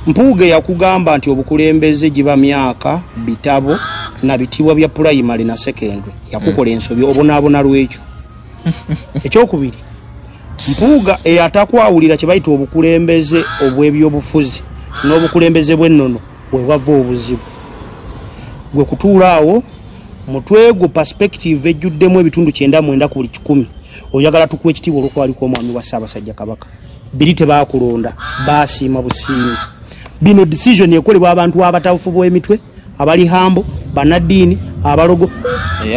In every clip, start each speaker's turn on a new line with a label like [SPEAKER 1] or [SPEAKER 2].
[SPEAKER 1] Mpuuga yakugamba nti obukulembeze giba myaka bitabo na bitibwa bya primary na secondary yakukola ensobi obonaabona lwekyo. Ekyokubiri Mpuuga eyatakwawulira kye bayita obukulembeze obw'ebyobufuzi n'obukulembeze bw'ennono we wava obuzibu. Gwe kutuula awo mutwe gwo perspective ejjuddemu ebitundu 99 ku 100 oyagala tukuwa ekitiibwa olw'okwaliko omwami wa Ssaabasajja Kabaka. Biri tebaakulonda baasiima busiimi. Bino decision ekolebwa abantu abatabufu bw'emitwe abali hambo banaddiini abalogo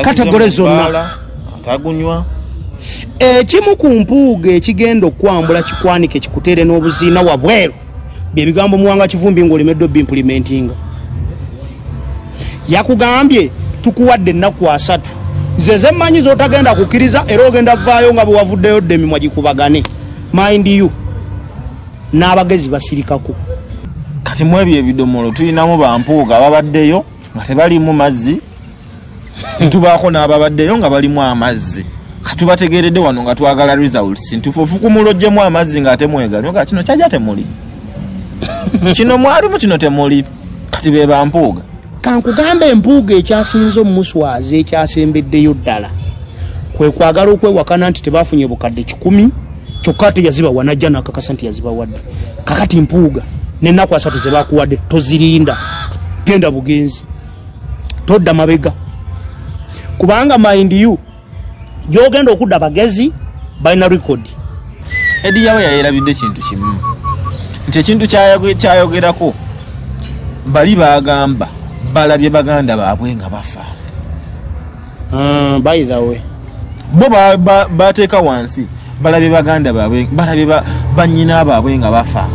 [SPEAKER 1] kategore zonna
[SPEAKER 2] atagunywa.
[SPEAKER 1] Ekimu ku Mpuuga ekigenda okwambula kikwanike kikutere n'obuziina wabweru bye bigambo Muwanga Kivumbi ng'olemedde implementinga. Yakugambye tukuwadde ennaku 3 zeze mmanyi z'otagenda kukkiriza era ogenda vaayo nga bwe wavuddeyo ddemimwa gikubagane. Mind you n'abagezi basirikako.
[SPEAKER 2] Kati mu ebyo ebidomolo tulinamu bampuuga ababaddeyo nga tebalimu mazzi tubaako n'ababaddeyo nga balimu amazzi. Katubategeredde wano nga twagala results ntufufu kumulojjemu amazzi nga temwegalyo nga kino kyajja temuli. Kino mwalimu kino temuli. Kati be bampuuga.
[SPEAKER 1] Kankugamba Empuuga ekyasinze omuswazi ekyasembeddeyo ddala kwe kwagala okwewakana nti tebafunye bukadde 10 kyokka ate yaziba wanajja n'akakasa nti yaziba wadde. Kakati Mpuuga n'ennaku 3 ze bakuwadde tozirinda. Genda bugenzi. Todda mabega. Kubanga mind you gy'ogenda okudda bagezi balina record.
[SPEAKER 2] Edi yawe yayerabidde kintu kimu nti ekintu kyayogerako bali bagamba balabye baganda baabwe nga bafa.
[SPEAKER 1] By the way
[SPEAKER 2] bo bateeka wansi balabye baganda baabwe balabye bannyina baabwe nga bafa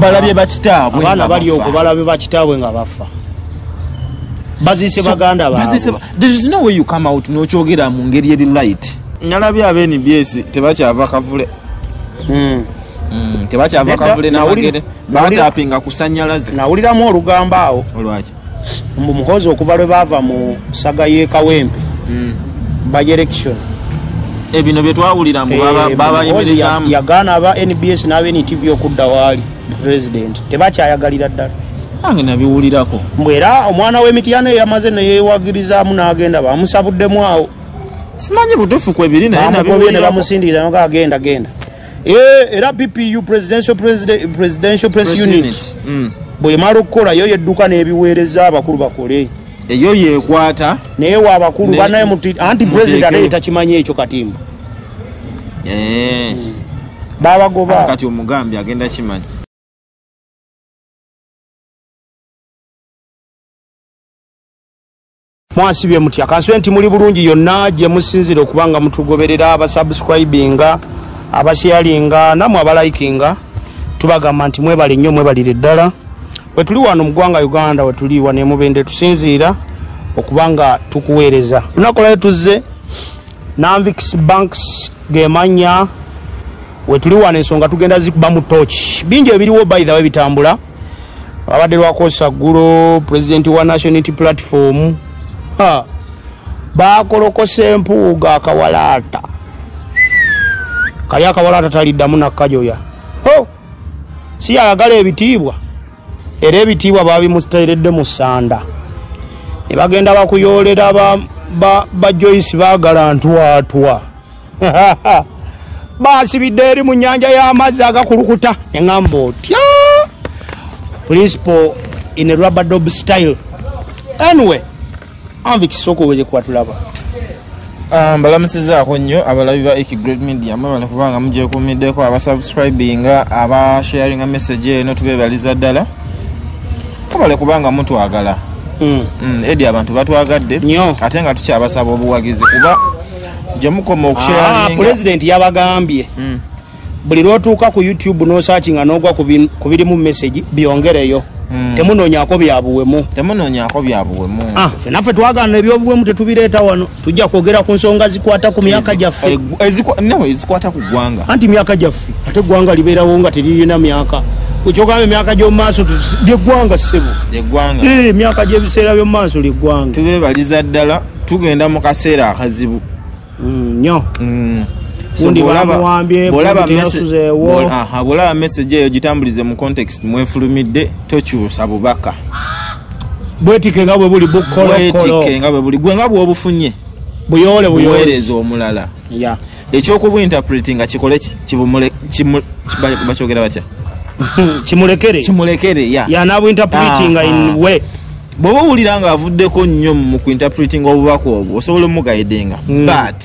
[SPEAKER 2] balabye bakitaabwe
[SPEAKER 1] abaana bali okwo balabye bakitaabwe nga bafa bazise baganda baabwe.
[SPEAKER 2] There is no way you come out n'okyogera mu ngeri eri light. Nyalabye aba NBS tebakyava kavule. Tebakyava kavule n'abagere batapinga kusanyalaze.
[SPEAKER 1] Nawuliramu olugamba awo.
[SPEAKER 2] Olwaki?
[SPEAKER 1] Mbu muhozi okuva lwe baava mu saga y'e Kawempe. By election.
[SPEAKER 2] Bino bye twawulira mu babayimirizaamu.
[SPEAKER 1] Yagaana aba NBS n'aba NTV okudda waali president. Tebakyayagalira ddala.
[SPEAKER 2] Ange nabiwulirako.
[SPEAKER 1] Mbwera omwana w'Emityana yamaze ne yeewagirizaamu n'agenda bamusabuddemu awo.
[SPEAKER 2] Simanyi butuufu kwebiri naye
[SPEAKER 1] nabiwulira ne bamusindikiza nga agenda. Era PPU presidential press unit. Bwe mala okukola yo yedduka n'ebiweereza abakulu bakole.
[SPEAKER 2] Eyo yeekwata
[SPEAKER 1] naye wa abakulu banaye anti president ate takimanyi ekyo katimba. Babagoba.
[SPEAKER 2] Kati omugambi agenda kimanyi.
[SPEAKER 1] Mwasibye mutya kanswenti muli bulungi yonna gye musinzire okubanga mutugoberera abasubscribinga abasharinga namwe abalikinga tubagamba nti mwebale nnyo mwebalire ddala we tuli wano mu ggwanga Uganda we tuli wane mubende tusinziira okubanga tukuweereza tunakola tuzze Nanvix Banks gemanya we tuli wano ensonga tugenda zikuba mu torch bingi ebiriwo by the way bitambula abadde lwakosa ggulo president wa National Unity Platform bakolokose Empuuga akawalaata kali akawalaata taliddamu nakkajoya si ayagala ebitiibwa era ebitiibwa babimuteeredde mu ssanda ne bagenda bakuyoolera ba Joyce baagala ntwatwa baasibidde eri mu nnyanja y'amazzi agakulukuta eŋŋamba otya principal in a rubber dub style. Anyway Anvix soko weje kwatulaba.
[SPEAKER 2] Mbalamusizaako nnyo abalabi ba Great Media mwebale kubanga muje kumiddeko abasubscribinga abasharinga message eno tubebaliza ddala kubale kubanga mutwagala. Edi abantu batwagadde ate nga tukyabasaba obuwagizi kuba gye mukoma okusharinga.
[SPEAKER 1] President yabagambye buli lwotuuka ku YouTube no searching anogwa ku birimu message byongereyo. Temunonyako byabuwemu. Fenaffe twagana ebyobuwemu tetubireeta wano. Tujja kwogera ku nsonga zikwata ku myaka gyaffe.
[SPEAKER 2] Ezikwata ku ggwanga.
[SPEAKER 1] Anti myaka gyaffe ate ggwanga libeerawo nga teriyina myaka. Kukyogamba emyaka gy'omu maaso ly'eggwanga ssebo. Emyaka gy'ebiseera by'omu maaso ly'eggwanga.
[SPEAKER 2] Tubeebaliza ddala tugenda mu kaseera akazibu.
[SPEAKER 1] Nnyo. undi bamuwambye
[SPEAKER 2] bolaba message eyo gitambulize mu context mwefulumidde tokyusa bubaka
[SPEAKER 1] bwetike nga bwe buli
[SPEAKER 2] bwetike nga bwe buli gwe nga bw'obufunye buyooleza omulala ekyokubwinterpretinga kikole bakyogera batya kimulekere
[SPEAKER 1] yanabwinterpretinga in way
[SPEAKER 2] bw'oba owulira nga avuddeko nnyo mu kuinterpretinga obubaka obwo osobola omugaidinga but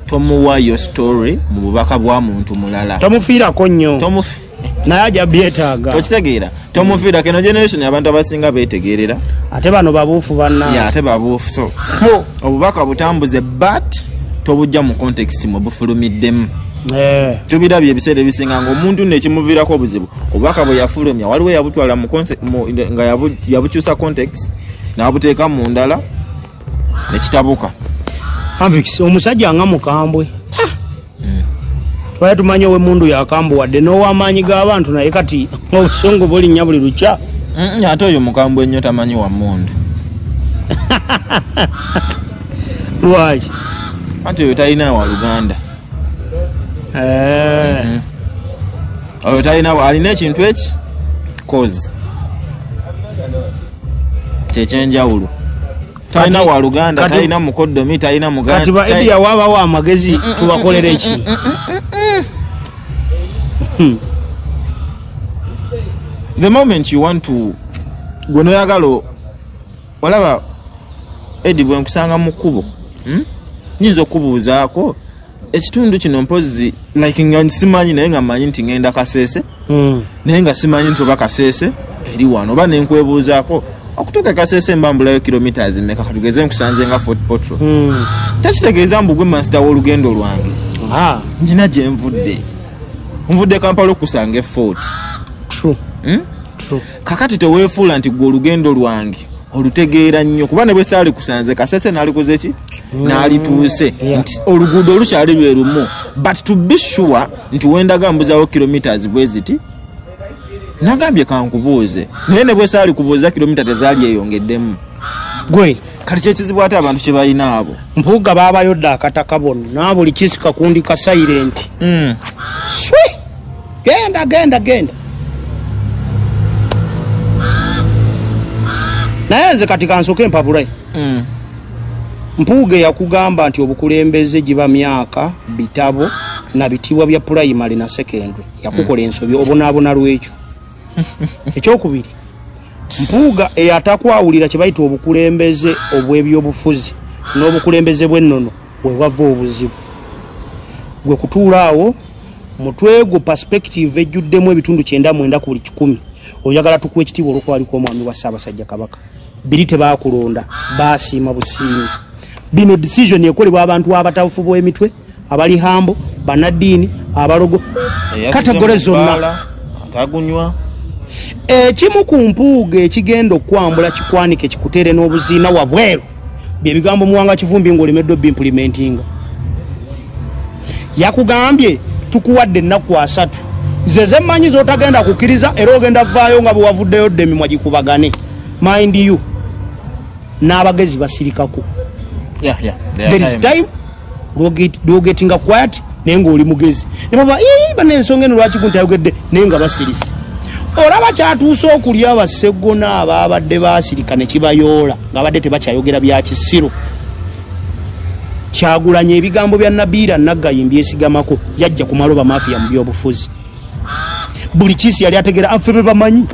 [SPEAKER 2] tomuwa yo story mu bubaka bwa muntu mulala
[SPEAKER 1] tomufiirako nnyo naye ajja byetaaga
[SPEAKER 2] tokitegeera tomufiira keno generation abantu abasinga beetegeerera
[SPEAKER 1] ate bano babuufu banna
[SPEAKER 2] ate babuufu so obubaka butambuze but tobujja mu context mwe bufulumiddemu tubirabye ebiseera ebisinga ng'omuntu nekimuviirako obuzibu obubaka bwe yafulumya waliwo yabutwala nga yabukyusa context n'abuteeka mu ndala nekitabuka
[SPEAKER 1] Anvix omusajja nga mukambwe twali tumanyi ow'emmundu yakambwe wadde n'ow'amaanyi g'abantu naye kati obusungu bulinnya buli lukya
[SPEAKER 2] ate oyo mukambwe ennyo tamanyi wa mmundu
[SPEAKER 1] lwaki
[SPEAKER 2] anti oyo talina wa Luganda oyo talina alina ekintu eki cause kyekyenjawulo talina wa Luganda talina mukoddomi talina muganda
[SPEAKER 1] kati ba Eddie wabawo amagezi tubakolera eki
[SPEAKER 2] the moment you want to gwe noyagala olaba Eddie bwe nkusanga mu kkubo nyinza okubuuzaako ekitundu kino mpozi like nga simanyi naye nga manyi nti ngenda Kasese naye nga simanyi nti oba Kasese eri wano oba nenkwebuuzaako okutuuka Kasese mbambulayo kilometers meka katugeze nkusanze nga Fort Potro tekitegeeza mbu gwe master w'olugendo lwange njina gye nvudde Kampala okusanga Fort
[SPEAKER 1] True.
[SPEAKER 2] kakati teweefuula nti gwe olugendo lwange olutegeera nnyo kuba ne bwe saali kusanze Kasese n'alikoze ki n'alituuse nti oluguudo olukyali lwe lumu but to be sure nti wendaga mbuzaawo kilometers bwe ziti nagambye kankubuuze naye ne bwe saali kubuuza kilomita tezaali eyongeddemu
[SPEAKER 1] gwe
[SPEAKER 2] kati kyekizibu ate abantu kye balina abo
[SPEAKER 1] mpuuga baabayodde akataka bonna buli kisi kakundi ka silent swi genda naye nze kati kansooke empapulayi mpuuga yakugamba nti obukulembeze giba myaka bitabo na bitibwa bya primary na secondary yakukola ensobi obonaabona lwekyo ekyokubiri mpuuga eyatakwawulira kye bayita obukulembeze obw'ebyobufuzi n'obukulembeze bw'ennono bwe wava obuzibu gwe kutuula awo mutwe gwo perspective ejjuddemu ebitundu 99 ku buli 100 oyagala tukuwa ekitiibwa olw'okwaliko omwami wa Ssaabasajja Kabaka biri tebaakulonda baasiima busiimi bino decision ekolebwa abantu abatafufu bw'emitwe abali hambo banaddiini abalogo kategore zonna
[SPEAKER 2] atagunywa
[SPEAKER 1] ekimu ku mpuuga ekigenda okwambula kikwanike kikutere n'obuziina wabweru bye bigambo muwanga Kivumbi ng'olemeddwa implementinga yakugambye tukuwadde ennaku 3 ze mmanyi z'otagenda kukkiriza era ogenda vaayo nga bwe wavuddeyo dde emimwa gikubagane mind you n'abagezi basirikako there is time lwogetinga quiet naye ng'oli mugezi ne baba banensonga eno lwaki kuntayogedde naye nga basirisi olaba kyatuuse okulya abaseggona abaabadde baasirika ne kibayoola ng'abadde tebakyayogera bya kisiro Kyagulanya ebigambo bya Nabiira Naggayi byesigamako yajja ku maloba mafia mu byobufuzi buli kisi yali ategera afebe bamanyi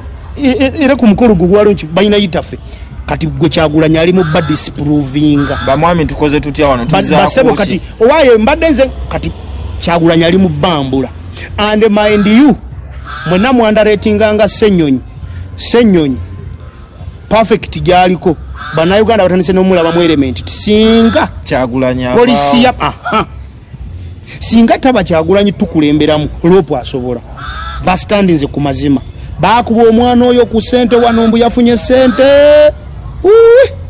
[SPEAKER 1] era ku mukolo gugwalo nti bayina yitafe kati gwe Kyagulanya ali mu bad disprovinga
[SPEAKER 2] bamwami tukoze tutya wano
[SPEAKER 1] basebo kati owaye mbadde nze kati Kyagulanya ali mu bambula and mind you mwena mwandaratinga nga Ssenyonyi perfect gyaliko bannayuganda batandise n'omulaba mu element tisinga
[SPEAKER 2] Kyagulanya
[SPEAKER 1] polisi ya singa taba Kyagulanyi tukulemberamu lopo asobola bastandinze ku mazima bakuba omwana oyo ku sente wano mbu yafunye sente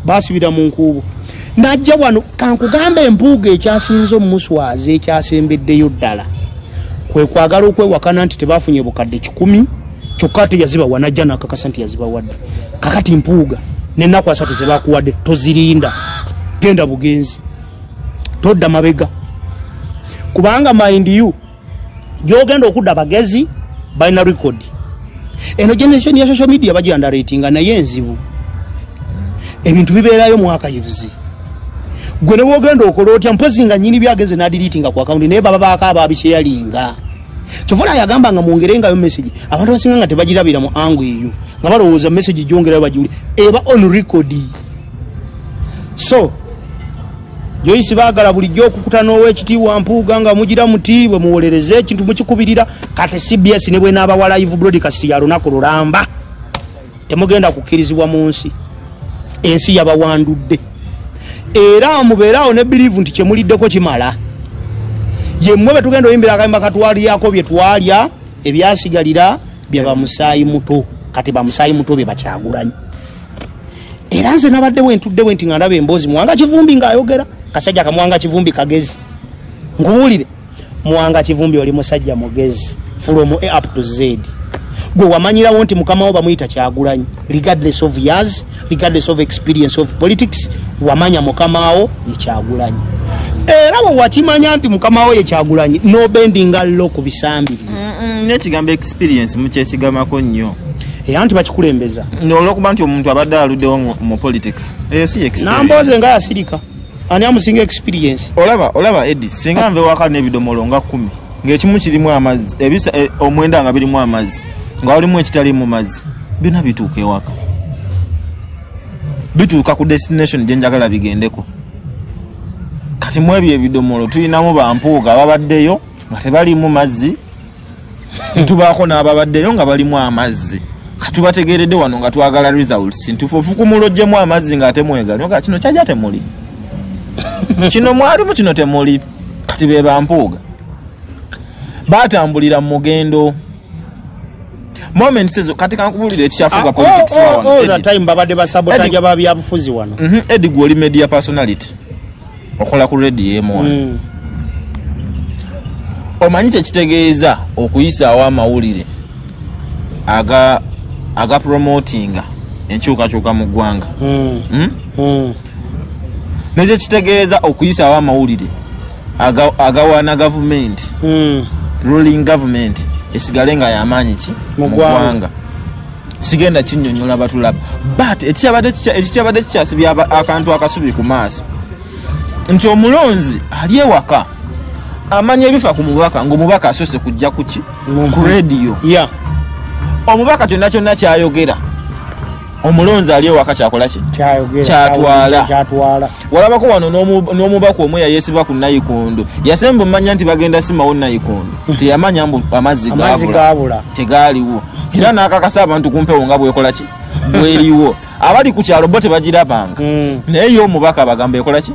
[SPEAKER 1] basibira mu nkuubo najja wano kankugamba empuuga ekyasinze omuswazi ekyasembeddeyo ddala kwe kwagala okwewakana nti tebafunye bukadde 10 kyokka ate yaziba wanajja n'akakasa nti yaziba wadde kakati mpuuga n'ennaku 3 ze bakuwadde tozirinda genda bugenzi todda mabega kubanga mind you gyogenda okudda bagezi balina record eno generation ya social media baji underratinga naye enzibu ebintu bibeerayo mwaka yivuzi gwe ne bwogenda okola otya mpozi nga nyini byageze na deletinga ku account naye baba bakaba abisharinga kyofuna yagamba nga mwongerengayo message abantu basinga nga tebagirabira mu angle eyo nga balowooza message gyongerayo bajuli eba on record. So Joyce bagala bulijjo okukutana ow'ekitiibwa Mpuuga nga mugira muti bwe muwolereze ekintu mukikubirira kati CBS ne bwe n'abawa live broadcast ya lunaku lulamba temugenda kukkirizibwa mu nsi ensi yabawandudde era mubeerawo ne believe nti kyemuliddeko kimala yemmwe be tugenda oyimbira akayimba katwaliyako bye twalya ebyasigalira bye bamusaayi muto kati bamusaayi muto bye Bakyagulanyi era nze nabadde wentudde nti nga ndaba emboozi Muwanga Kivumbi ng'ayogera kasajja kamwanga Kivumbi kagezi ngubuulire Muwanga Kivumbi oli musajja mugezi from A up to Z gwe wamanyirawo nti mukama wo bamuyita Kyagulanyi regardless of years regardless of experience of politics wamanya mukama wo ye Kyagulanyi era bwe wakimanya nti mukama wo ye Kyagulanyi no bending allo ku bisambi
[SPEAKER 2] nekigamba experience mukyesigamako nnyo
[SPEAKER 1] anti bakikulembeza
[SPEAKER 2] n'olwokuba nti omuntu abadde aluddewo mu politics eyo si experience
[SPEAKER 1] namboze nga yasirika ani amusinga experience
[SPEAKER 2] olaba Eddie singa nve waka n'ebidomolo nga 10 ng'ekimu kirimu amazzi ebisa omwenda nga birimu amazzi nga walimu ekitali mu mazzi byonna bituuka ewaka bituuka ku destination gye njagala bigendeko kati mu ebyo ebidomolo tulinamu Bampuuga babaddeyo nga tebalimu mazzi tubaako n'ababaddeyo nga balimu amazzi katubategeredde wano nga twagala results ntufufu kumulojjemu amazzi nga atemwegali nga kino kyaja temuli kino mwalimu kino temuli kati be Bampuuga batambulira mu mugendo moments ezo kati kankubulira ekyafuga politics wano
[SPEAKER 1] that time babadde basabotaja babyabufuzi wano
[SPEAKER 2] Eddie gwoli media personality okola ku radio M1 omanyi kyekitegeeza okuyisa aw'amawulire aga promotinga enkyukakyuka mu ggwanga nekyo kitegeeza okuyisa aw'amawulire agawaana gavumenti ruling government esigale nga yamaanyi ki mu ggwanga sigenda kinnyonnyola batulaba but ekikyabadde kikyasibya akantu akasubi ku maaso nti omulonzi ali ewaka amanya ebifa ku mubaka ng'omubaka asose kujja kuki ku radio omubaka kyonna kyayogera omulonzi ali ewaka kyakola ki kyatwala walabako wano n'omubaka omwe yayesiba ku nayikondo yasemba omanya nti bagenda simawo nayikondo teyamanya mbu amazzi gaabula tegaaliwo era n'akakasa abantu kumpewo nga bwekola ki bweriwo abali ku kyalo bo tebagirabanga naye yo omubaka bagamba ekola ki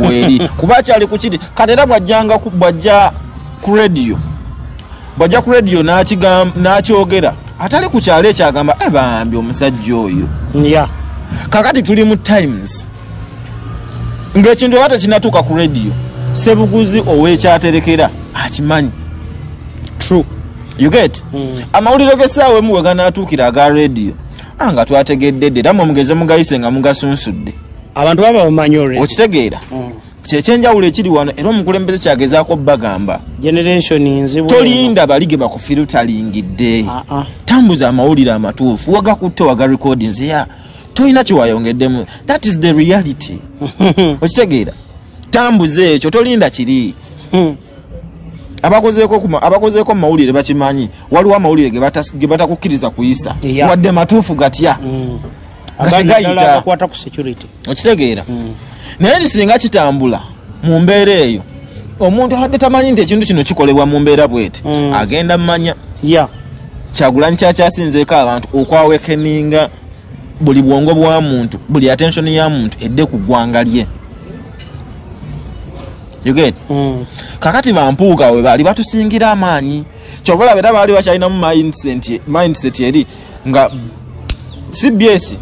[SPEAKER 2] weri kuba kyali ku kiri kati era bwajja ku radio n'akyogera atali ku kyalo ekyagamba bambi omusajja oyo kakati tuli mu times ng'ekintu aba tekinatuuka ku radio sebuguzi ow'ekyaterekera akimanyi
[SPEAKER 1] true
[SPEAKER 2] you get amawulire g'essaawa emu we ganaatuukira aga radio nga twategedde dde era mugeze mugayise nga mugasunsudde
[SPEAKER 1] abantu baba bamanyi olwekyo
[SPEAKER 2] okitegeera kyekyenjawulo ekiri wano era omukulembeze kyagezaako bagamba
[SPEAKER 1] generation nzibu
[SPEAKER 2] tolinda balige bakufiltalingidde tambuza amawulire amatuufu wagakutte waga recordings tolina kiwayongeddemu that is the reality okitegeera tambuza ekyo tolinda kiri abakozeeko mu mawulire bakimanyi waliwo amawulire ge batakukkiriza kuyisa wadde matuufu gatya gayita okitegeera naye singa kitambula mu mbeera eyo omuntu abadde tamanyi nti ekintu kino kikolebwa mu mbeera bwete agenda mmanya Kyagulanyi kyakyasinzeeko abantu okwawekeninga buli bwongo bwa muntu buli attention ya muntu edde ku ggwanga lye you get kakati Bampuuga we bali batusingira amaanyi kyobola bera bali bakyalinamu mindset eri nga CBS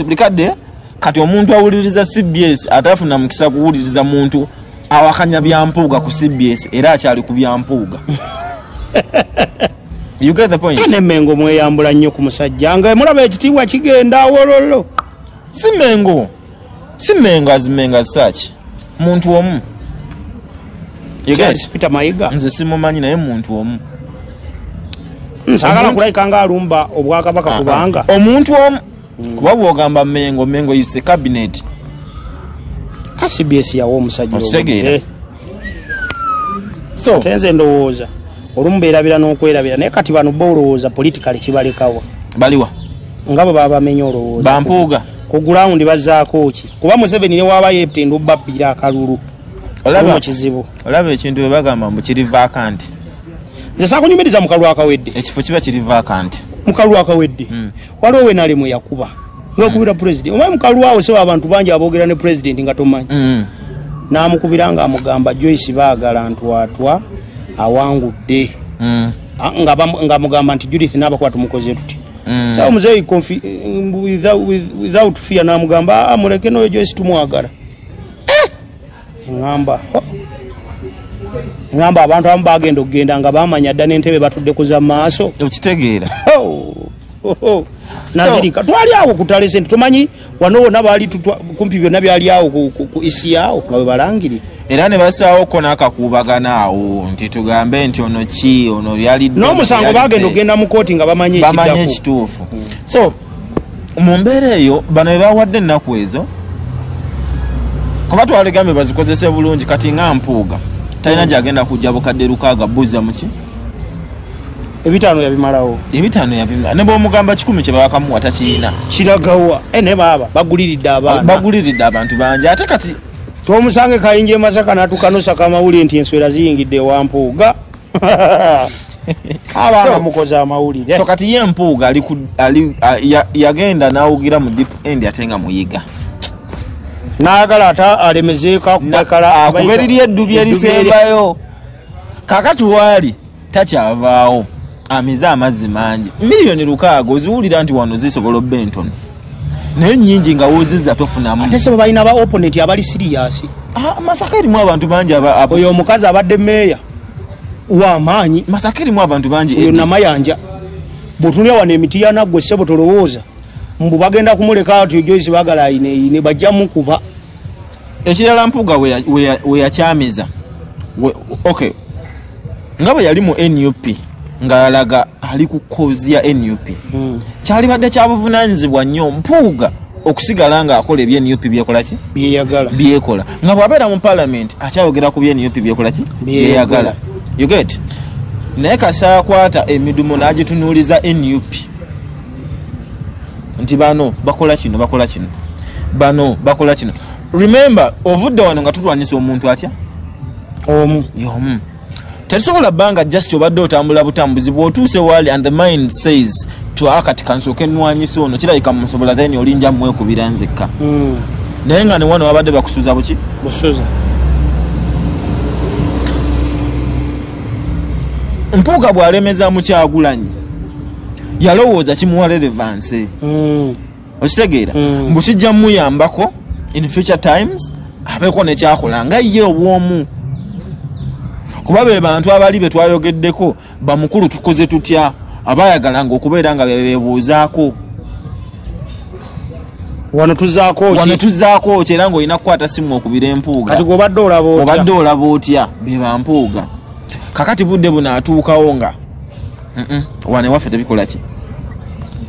[SPEAKER 2] bulikadde kati omuntu awuliriza CBS atafuna mukisa kuwuliriza muntu awakanya Byampuuga ku CBS era akyali ku Byampuuga you get the point
[SPEAKER 1] ne mengo mweyambula nnyo ku musajja nga mulaba ekitiibwa kigenda awololo
[SPEAKER 2] si mengo azimenga sachi muntu omu
[SPEAKER 1] Charles Peter Mayiga
[SPEAKER 2] nze simumanyi naye muntu omu
[SPEAKER 1] nsagala kulayika nga alumba obwakabaka kubanga
[SPEAKER 2] omuntu omu kuba bwogamba mengo yise cabinet
[SPEAKER 1] CBS yawo omusajja
[SPEAKER 2] okitegeera so
[SPEAKER 1] tenze ndowooza olumu beerabira n'okwerabira naye kati bano bo olowooza politikali kibalekawa
[SPEAKER 2] baliwa
[SPEAKER 1] ngabo babamenya olowooza
[SPEAKER 2] bampuuga
[SPEAKER 1] ku ground bazzaako ki kuba Museveni ne waaba yeetenda obbabbira akalulu olaba kizibu
[SPEAKER 2] olaba ekintu bwe bagamba mbu kiri vacant
[SPEAKER 1] nze saakunyumiriza mu kalulu akawedde
[SPEAKER 2] ekifo kiba kiri vacant
[SPEAKER 1] mu kalulu akawedde waliwo we nalemu yakuba ngakubira president omanyi mu kalulu awo seba abantu bangi aboogera ne president nga tomanyi n'amukubira nga amugamba Joyce baagala ntwatwa awangudde nga mugamba nti Judith n'abakwata mukoze tuti sawa muzeyi without fear n'amugamba muleke noyo Joyce tumwagala ngamba abantu abamu bagenda okugenda nga bamanya dda n'entebe batudde kuza maaso
[SPEAKER 2] okitegeera
[SPEAKER 1] nazirika twali awo kutale sente tumanyi wano wonna baali kumpi byonna byali awo ku isi yawo nga bwe balangiri
[SPEAKER 2] era ne basaawo ko n'akakuubagana awo nti tugambe nti ono ki ono yali
[SPEAKER 1] n'omusango bagenda okugenda mu kooti nga bamanye
[SPEAKER 2] ekituufu so mu mbeera eyo bano bwe bawadde ennaku ezo kuba twaligambe bazikozese bulungi kati nga mpuuga talina gyagenda kujja bukadde lukaaga buzza muki
[SPEAKER 1] ebitaano yabimalawo
[SPEAKER 2] ne bw'omugamba 10 kye babakamuwa takiina
[SPEAKER 1] kiragawa ne baaba baguliridde
[SPEAKER 2] abantu bangi ate kati
[SPEAKER 1] twomusange kayinje Masaka n'atukanusa kamawulire nti enswera ziyingidde ewa Mpuuga abaana mukoze amawulire
[SPEAKER 2] so kati ye Mpuuga yagenda n'awugira mu deep end ate nga muyiga
[SPEAKER 1] n'ayagala ata alemezeeko
[SPEAKER 2] akuberirye eddubi erisembayo kakati waali takyavaawo amize amazzi mangi miliyoni 600 oziwulira nti wano zisobola obba entono naye nnyingi nga woozizza tofunamu
[SPEAKER 1] ate sebo balina ba opponent abali serious
[SPEAKER 2] Masaka erimu abantu bangi
[SPEAKER 1] oyo omukazi abadde meeya w'amaanyi
[SPEAKER 2] Masaka erimu abantu bangi
[SPEAKER 1] oyo namayanja bw'otunulya wano emiti yanaggwe sebo tolowooza mbu bagenda kumuleka ati Joyce baagala ayine bajja mukuba
[SPEAKER 2] ekirala Mpuuga we yakyamiza okay nga bwe yali mu NUP nga alaga ali ku kozi ya NUP kyali badde kyabuvunaanyizibwa nnyo Mpuuga okusigala nga akola ebye NUP byekola ki byekola nga bw'abeera mu parliament akyayogera ku bye NUP byekola ki byeyagala you get naye kasaakwata emidumo n'agitunuuliza NUP nti bano bakola kino bano bakola kino remember ovudde wano nga tutwanyisa omuntu atya
[SPEAKER 1] omu
[SPEAKER 2] tetusobola bbanga just obadde otambula butambuzi bw'otuuse waali and the mind says twakati kansooka ennwanyisa ono kirabika musobola then olinja mwekubira nzekka naye nga ne wano wabadde bakusuuza buki
[SPEAKER 1] busuuza
[SPEAKER 2] Mpuuga bw'alemeza mu Kyagulanyi yalowooza kimuwa relevance okitegeera mbu kijja muyambako in future times abeeko nekyakola nga ye obwomu kuba be bantu abali be twayogeddeko bamukulu tukoze tutya abayagalanga okubeera nga bebuuzaako
[SPEAKER 1] wano
[SPEAKER 2] tuzaako kyera ng'olina kukwata simu okubira Empuuga
[SPEAKER 1] kati obadde
[SPEAKER 2] olaba otya be bampuuga kakati budde buno atuukawo nga wane waffe tebikola ki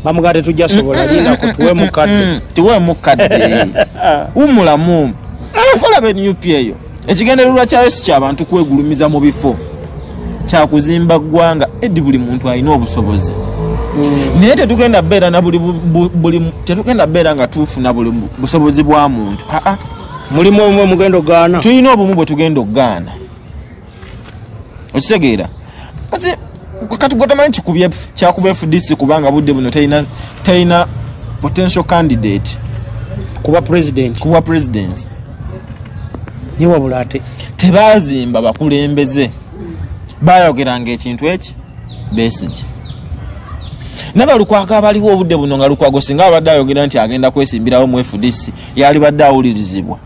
[SPEAKER 1] bamugate tujja sobola lindako
[SPEAKER 2] tuwe mukadde umulamu okola be NUP eyo ekigendererwa kyayo si ky'abantu kwegulumiza mu bifo kyakuzimba ggwanga eddi buli muntu alina obusobozi naye tetugenda beera na tetugenda beera nga tufuna buli busobozi bwa muntu
[SPEAKER 1] mulimu omwe mugenda ogaana
[SPEAKER 2] tulina obumu bwe tugenda okugaana okitegeera kati gotamanyi kyakuba FDC kubanga budde buno talina potential candidate
[SPEAKER 1] kuba president yewabula ate
[SPEAKER 2] tebazimba bakulembeze bayogeranga ekintu eki Besigye nabalukwago abaliwo obudde buno nga Lukwago singa abadde ayogera nti agenda kwesimbirawo mu FDC yali badde awulirizibwa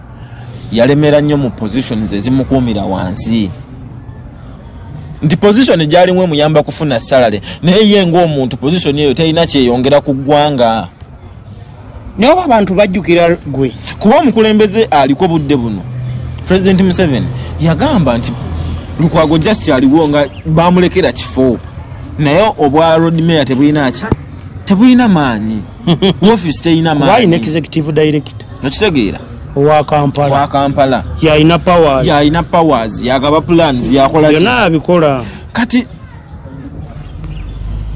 [SPEAKER 2] yalemera nnyo mu positions ezimukuumira wansi nti position gyalimu emuyamba kufuna salary naye ye ng'omuntu position eyo talina kyeyongera ku ggwanga
[SPEAKER 1] naye oba abantu bajjukira gwe
[SPEAKER 2] kuba omukulembeze aliko budde buno President Museveni yagamba nti Lukwago just aliwo nga bamulekera kifo naye obwa road mayor tebulina maanyi office teyina maanyi
[SPEAKER 1] why executive director
[SPEAKER 2] nakitegeera
[SPEAKER 1] wa Kampala
[SPEAKER 2] yaina powers yagaba plans yakola
[SPEAKER 1] yona abikola
[SPEAKER 2] kati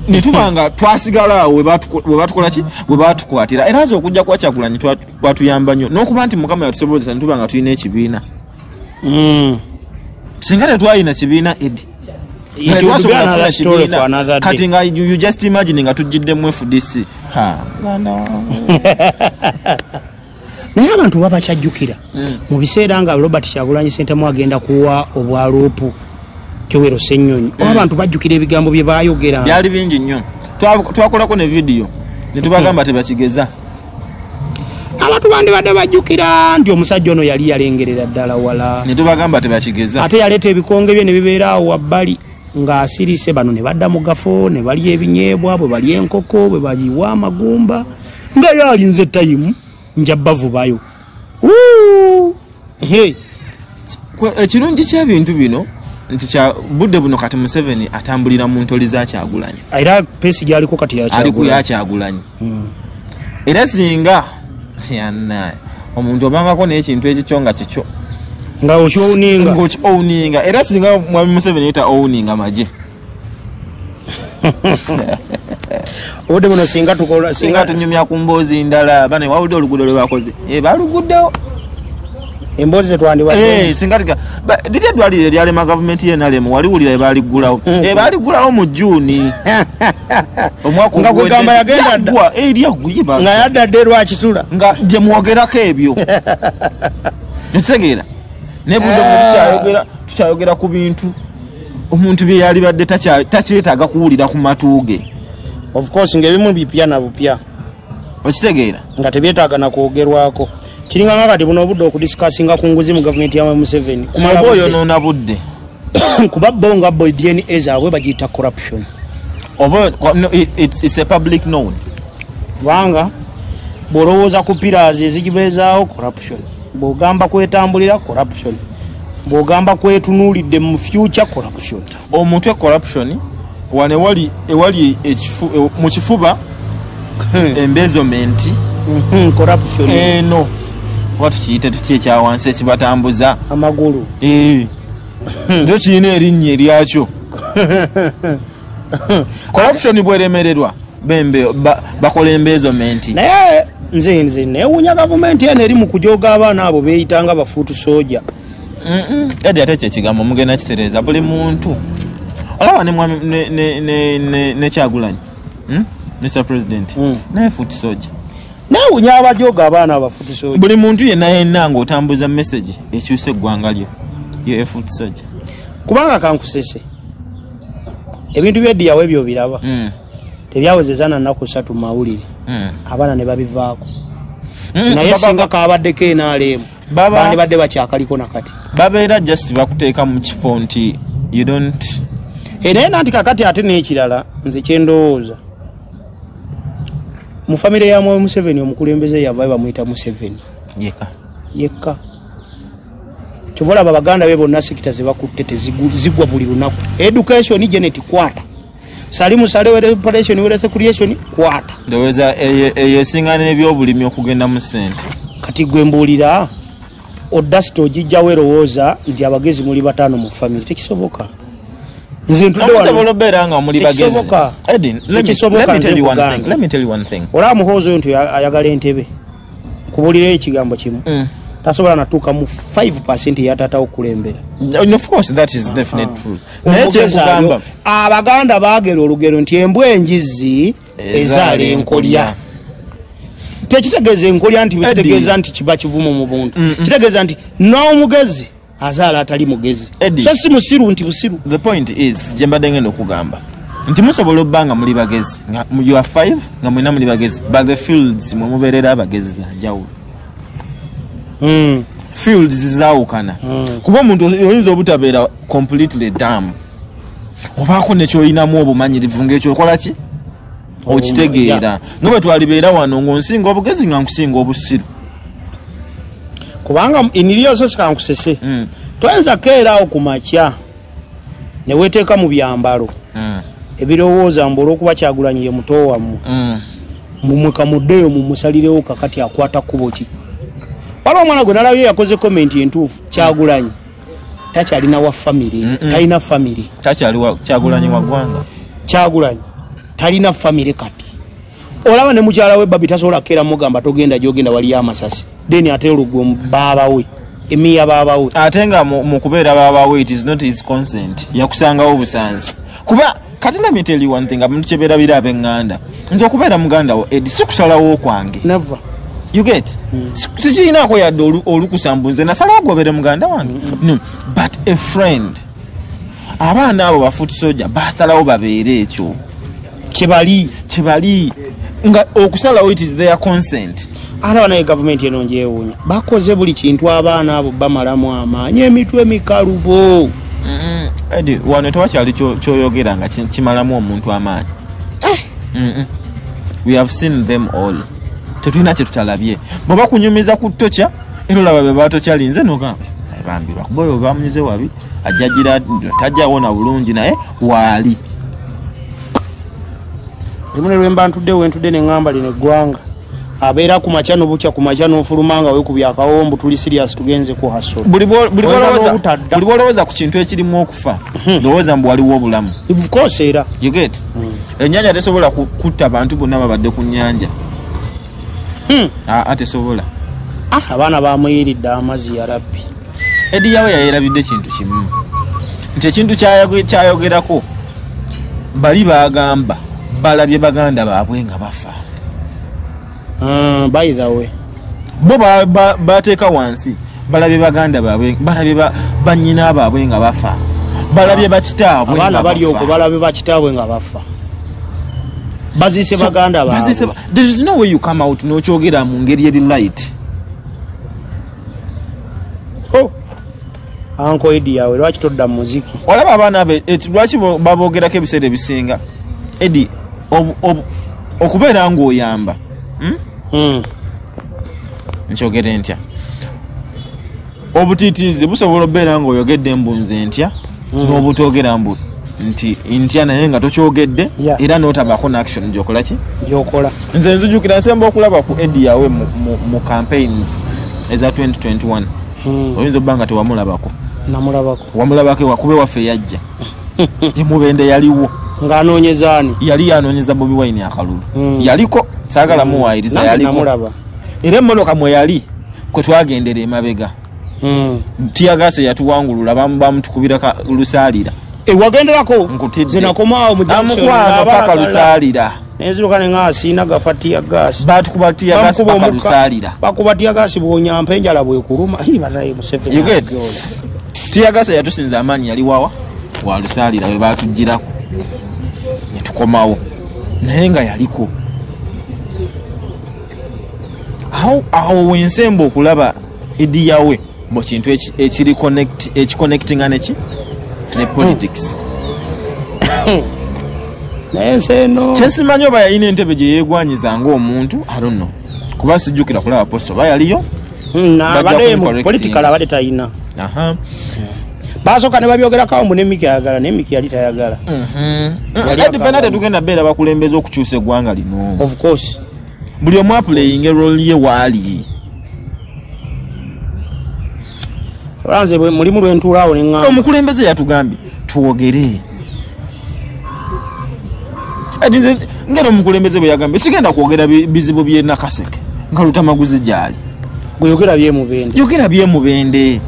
[SPEAKER 2] netubanga twasigala we batukola ki we batukwatira era azo okujja kwa Kyagulanyi twatuyamba nnyo n'okuba nti Mukama yatusobozesa netubanga tulina ekibiina singa tetwalina kibiina edi kati nga you just imagine nga tujiddemu FDC
[SPEAKER 1] naye abantu baba kyajjukira mu biseera nga Robert Kyagulanyi Ssentamu agenda kuwa obwalupu Kyowero Ssenyonyi abantu bajjukira ebigambo bye baayogera
[SPEAKER 2] byali bingi nnyo twakolako ne video ne tubagamba tebakigeza
[SPEAKER 1] abantu badde bajjukira nti omusajja ono yali yalengerera ddala wala
[SPEAKER 2] ne tubagamba tebakigeza
[SPEAKER 1] ate yaleeta ebikonge bye ne bibeera awo wabbali ng'asirise bano ne badda mu gafo ne balya ebinyeebwa bwe balya enkoko bwe bayiwa amagumba nga yalinze tayimu njabbavubayo
[SPEAKER 2] ekirungi ky'ebintu bino nti kya budde buno kati Museveni atambulira mu ntoli za Kyagulanyi
[SPEAKER 1] era pesi gyaliko kati
[SPEAKER 2] ya Kyagulanyi era singa yannaye omuntu obangako n'ekintu ekikyo nga kikyo
[SPEAKER 1] nga
[SPEAKER 2] owuninga era singa mwami Museveni yita owuninga maje
[SPEAKER 1] obudde buno singa
[SPEAKER 2] tunyumya ku mboozi ndala bane wawulidde oluguudo lwe bakoze baluguddewo
[SPEAKER 1] emboozi zetwandiwadde
[SPEAKER 2] singa lirya eddwaliro eryalema gavumenti yenalemu waliwulira ebaaliggulawo ebaaliggulawo mu Juni omwaka
[SPEAKER 1] nga kwegamba yagenda
[SPEAKER 2] nga
[SPEAKER 1] yaddadde lwakitula
[SPEAKER 2] nga gye mwogerako ebyo nekitegeera naye budde tukyayogera ku bintu omuntu bye yali badde takyetaaga kuwulira ku matu ge
[SPEAKER 1] of course ng'ebimu bipya na bupya
[SPEAKER 2] okitegeera
[SPEAKER 1] nga tebyetaaga na kwogerwako kiringa nga kati buno obudde okudisikasinga ku nguzi mu gavumenti ya Museveni
[SPEAKER 2] oba oyonoona budde
[SPEAKER 1] kuba bo nga bo DNA zaabwe bagiyita corruption
[SPEAKER 2] it's a public known
[SPEAKER 1] kubanga bw'olowooza ku pillars ezigibeezaawo corruption bw'ogamba kwetambulira corruption bw'ogamba kwetunuulidde mu future corruption
[SPEAKER 2] omutwe corruption wane ewali mu kifuba embeezomenti
[SPEAKER 1] corruption
[SPEAKER 2] eno watukiyite tuki ekyawansi ekibatambuza
[SPEAKER 1] amagulu
[SPEAKER 2] nto kiina erinnya eryakyo corruption bweremererwa bakola embeezomenti
[SPEAKER 1] naye nze neewuunya gavumenti eno eri mu kujooga abaana abo beeyitanga bafuutu soja
[SPEAKER 2] edi ate kyekigambo mugenda kitereeza buli muntu olaba ne Kyagulanyi Mr. President naye fuutu soja
[SPEAKER 1] neewuunya abajooga abaana abafuutu soja
[SPEAKER 2] buli muntu yenna ng'otambuza message ekyusa eggwanga lyo ye fuutu soja
[SPEAKER 1] kubanga kankusese ebintu by'eddiyawo ebyo biraba tebyawezeza na nnaku 3 mu mawulire abaana ne babivaako naye singa kabaddeko NRM bandi badde bakyakaliko nakati
[SPEAKER 2] babeera just bakuteeka mu kifo nti you don't
[SPEAKER 1] era nanti kakati ate n'ekirala nze kyendowooza mu famire ya Mwami Museveni omukulembeze yavaayo bamuyita Museveni yekka kivola abaganda be bonna sekita ze bakutte tezigwa buli lunaku education Janet kwata Salimu Salewe operation wealth creation kwata
[SPEAKER 2] ndoweza eyesinga n'ebyobulimi okugenda mu ssente
[SPEAKER 1] kati gwe mbuulira odasito ojijjawo erowooza nti abagezi muli 5 mu family tekisoboka nze ntudde
[SPEAKER 2] wano nga muli bagezi let me tell you one thing
[SPEAKER 1] olaba muhoozi oyo nti ayagala entebe kubuulira ekigambo kimu tasobola natuuka mu 5% yataatawo okulembera
[SPEAKER 2] of course that is definite truth naye kyekugamba
[SPEAKER 1] abaganda baagera olugero nti embwa enjizi ezaala enkolya tekitegeeza enkolya nti kitegeeza nti kiba kivumu mu buntu kitegeeza nti n'omugezi azaala atali mugezi so si musiru nti busiru
[SPEAKER 2] the point is jembadde ngenda okugamba nti musobola obbanga muli bagezi nga you are 5 nga mwena muli bagezi but the fields mwe mubeerera abagezi zanjawulo fields zizawukana kuba omuntu oyinza obutabeera completely dumb obaako nekyoyinamu obumanyirivu ng'ekyokola ki okitegeera nga bwe twalibeera wano ng'onsinga obugezi nga nkusinga obusiru
[SPEAKER 1] kubanga iniriyoso sikankusese toyinza keeraawo ku makya ne weteeka mu byambalo ebirowooza mbu olw'okuba Kyagulanyi ye muto wammwe mumweka muddeyo mumusalirewo kakati akwata kkubo ki. Waliwo omwana gwe nalabye yakoze komenti entuufu, Kyagulanyi takyalina wa famire, talina famire.
[SPEAKER 2] Kyagulanyi wa ggwanga.
[SPEAKER 1] Kyagulanyi talina famire kati. Olaba ne mukyala we Babi tasobola kera mugamba togenda gyogenda waliyo amasasi. Then ate olugwo baba we. Emiya baba we.
[SPEAKER 2] Ate nga mu kubeera baba we it is not his consent. Yakusangawo busanzi. Kuba kati let me tell you one thing, abantu kyebera ab'enganda. Nze okubeera muganda wo edi sikusalawo kwange.
[SPEAKER 1] Never.
[SPEAKER 2] You get? Sikiinaako yadde olukusambuze nasalawo gobere muganda wange. No, but a friend. Abaana abo bafuti soja basalawo babeere ekyo. Kyebali. Nga okusalawo it is their consent.
[SPEAKER 1] Ate banaye gavumenti eno ngyewuunya. Bakoze buli kintu abaana abo bamalamu amaanyi emitwe mikalubo.
[SPEAKER 2] Edi wano tewakyali kyoyogera nga kimalamu omuntu amaanyi. We have seen them all. Tetulina kye tutalabye. Bwe bakunyumiza ku ttokya era olaba be batokyalinze nogamba bambirwa kuba oyo bamunyuze wabi ajjagira tajjawona bulungi naye waali.
[SPEAKER 1] Rimune lwemba ntudde wentudde ne ngamba lino eggwanga abeera ku makya n'obukya ku makya n'ofulumanga weekubya akawombo tuli serious tugenze ku hasolo.
[SPEAKER 2] Buli bwolowooza ku kintu ekirimu okufa lowooza mbu waliwo obulamu.
[SPEAKER 1] Of course era.
[SPEAKER 2] You get? Ennyanja tesobola kutta abantu bonna babadde ku nnyanja. Tesobola.
[SPEAKER 1] Abaana bamuyiridde amazzi ya Rabbi.
[SPEAKER 2] Edi yawe yayerabidde kintu kimu nti ekintu kyayogerako bali bagamba balabye baganda baabwe nga bafa.
[SPEAKER 1] By the way
[SPEAKER 2] bo bateeka wansi balabye baganda baabwe balabye bannyina baabwe nga bafa balabye bakitaabwe
[SPEAKER 1] abaana bali okwo balabye bakitaabwe nga bafa bazise baganda baabwe.
[SPEAKER 2] There is no way you come out n'okyogera mu ngeri eri light.
[SPEAKER 1] Anko Edi yawe lwaki todda mu muziki?
[SPEAKER 2] Olaba abaana be lwaki babogerako ebiseera ebisinga Edi okubeera ng'oyamba nkyogere ntya obutiitiizi busobola okubeera ng'oyogedde mbunze ntya n'obutogera mbu nti ntya naye nga tokyogedde era n'otabako n'action gyokola ki
[SPEAKER 1] gyokola.
[SPEAKER 2] Nze nzijukira nsemba okulaba ku Edi yawe mu campaigns eza 2021 oyinza okuba nga tewamulabako.
[SPEAKER 1] Namulabako.
[SPEAKER 2] Wamulabako wakube waffe yajja emubende yaliwo
[SPEAKER 1] ng'anoonyezaani
[SPEAKER 2] yali yanoonyeza Bobi Wine akalulu yaliko saagala muwaayiriza yaliko era emmotoka mwe yali kwe twagendera emabega tiyagase yatuwangulula bamutukubira lusaalira
[SPEAKER 1] wagenderako zenakomaawo
[SPEAKER 2] mujamukwano paka lusaalira
[SPEAKER 1] nenziruka ne ng'asiina gafa tiyagasi
[SPEAKER 2] batukuba tiyagasi paka lusaalira
[SPEAKER 1] bakuba tiyagasi bwonyampa enjala bwekuluma bataye Museveni
[SPEAKER 2] tiyagasi yatusinza amaanyi yali wawa wa lusaalira we batugirako netukomawo naye nga yaliko awo wensemba okulaba Edi yawe mu kintu ekiconnectinga neki ne politics.
[SPEAKER 1] naye nseno
[SPEAKER 2] kyesimanyi oba yalina entebe gye yeegwanyiza ng'omuntu I don't know kuba sijjukira kulaba posto oba yaliyo
[SPEAKER 1] political abadde talina. Basooka ne babyogerako mbu ne Miki ayagala naye Miki yali tayagala.
[SPEAKER 2] Edi fena tetugenda beera bakulembeza okukyusa eggwanga lino.
[SPEAKER 1] Of course
[SPEAKER 2] buli omu aplaying role ye waali.
[SPEAKER 1] Olanze mulimu lwentuulaawo ne ngamba
[SPEAKER 2] omukulembeze yatugambye tuwogere. Edi nze ngero omukulembeze bwe yagambye sigenda kwogera bizibu bye Nakaseke nga Lutamaguzi gyali.
[SPEAKER 1] Gweyogera byemubende.
[SPEAKER 2] Yogera byemubende.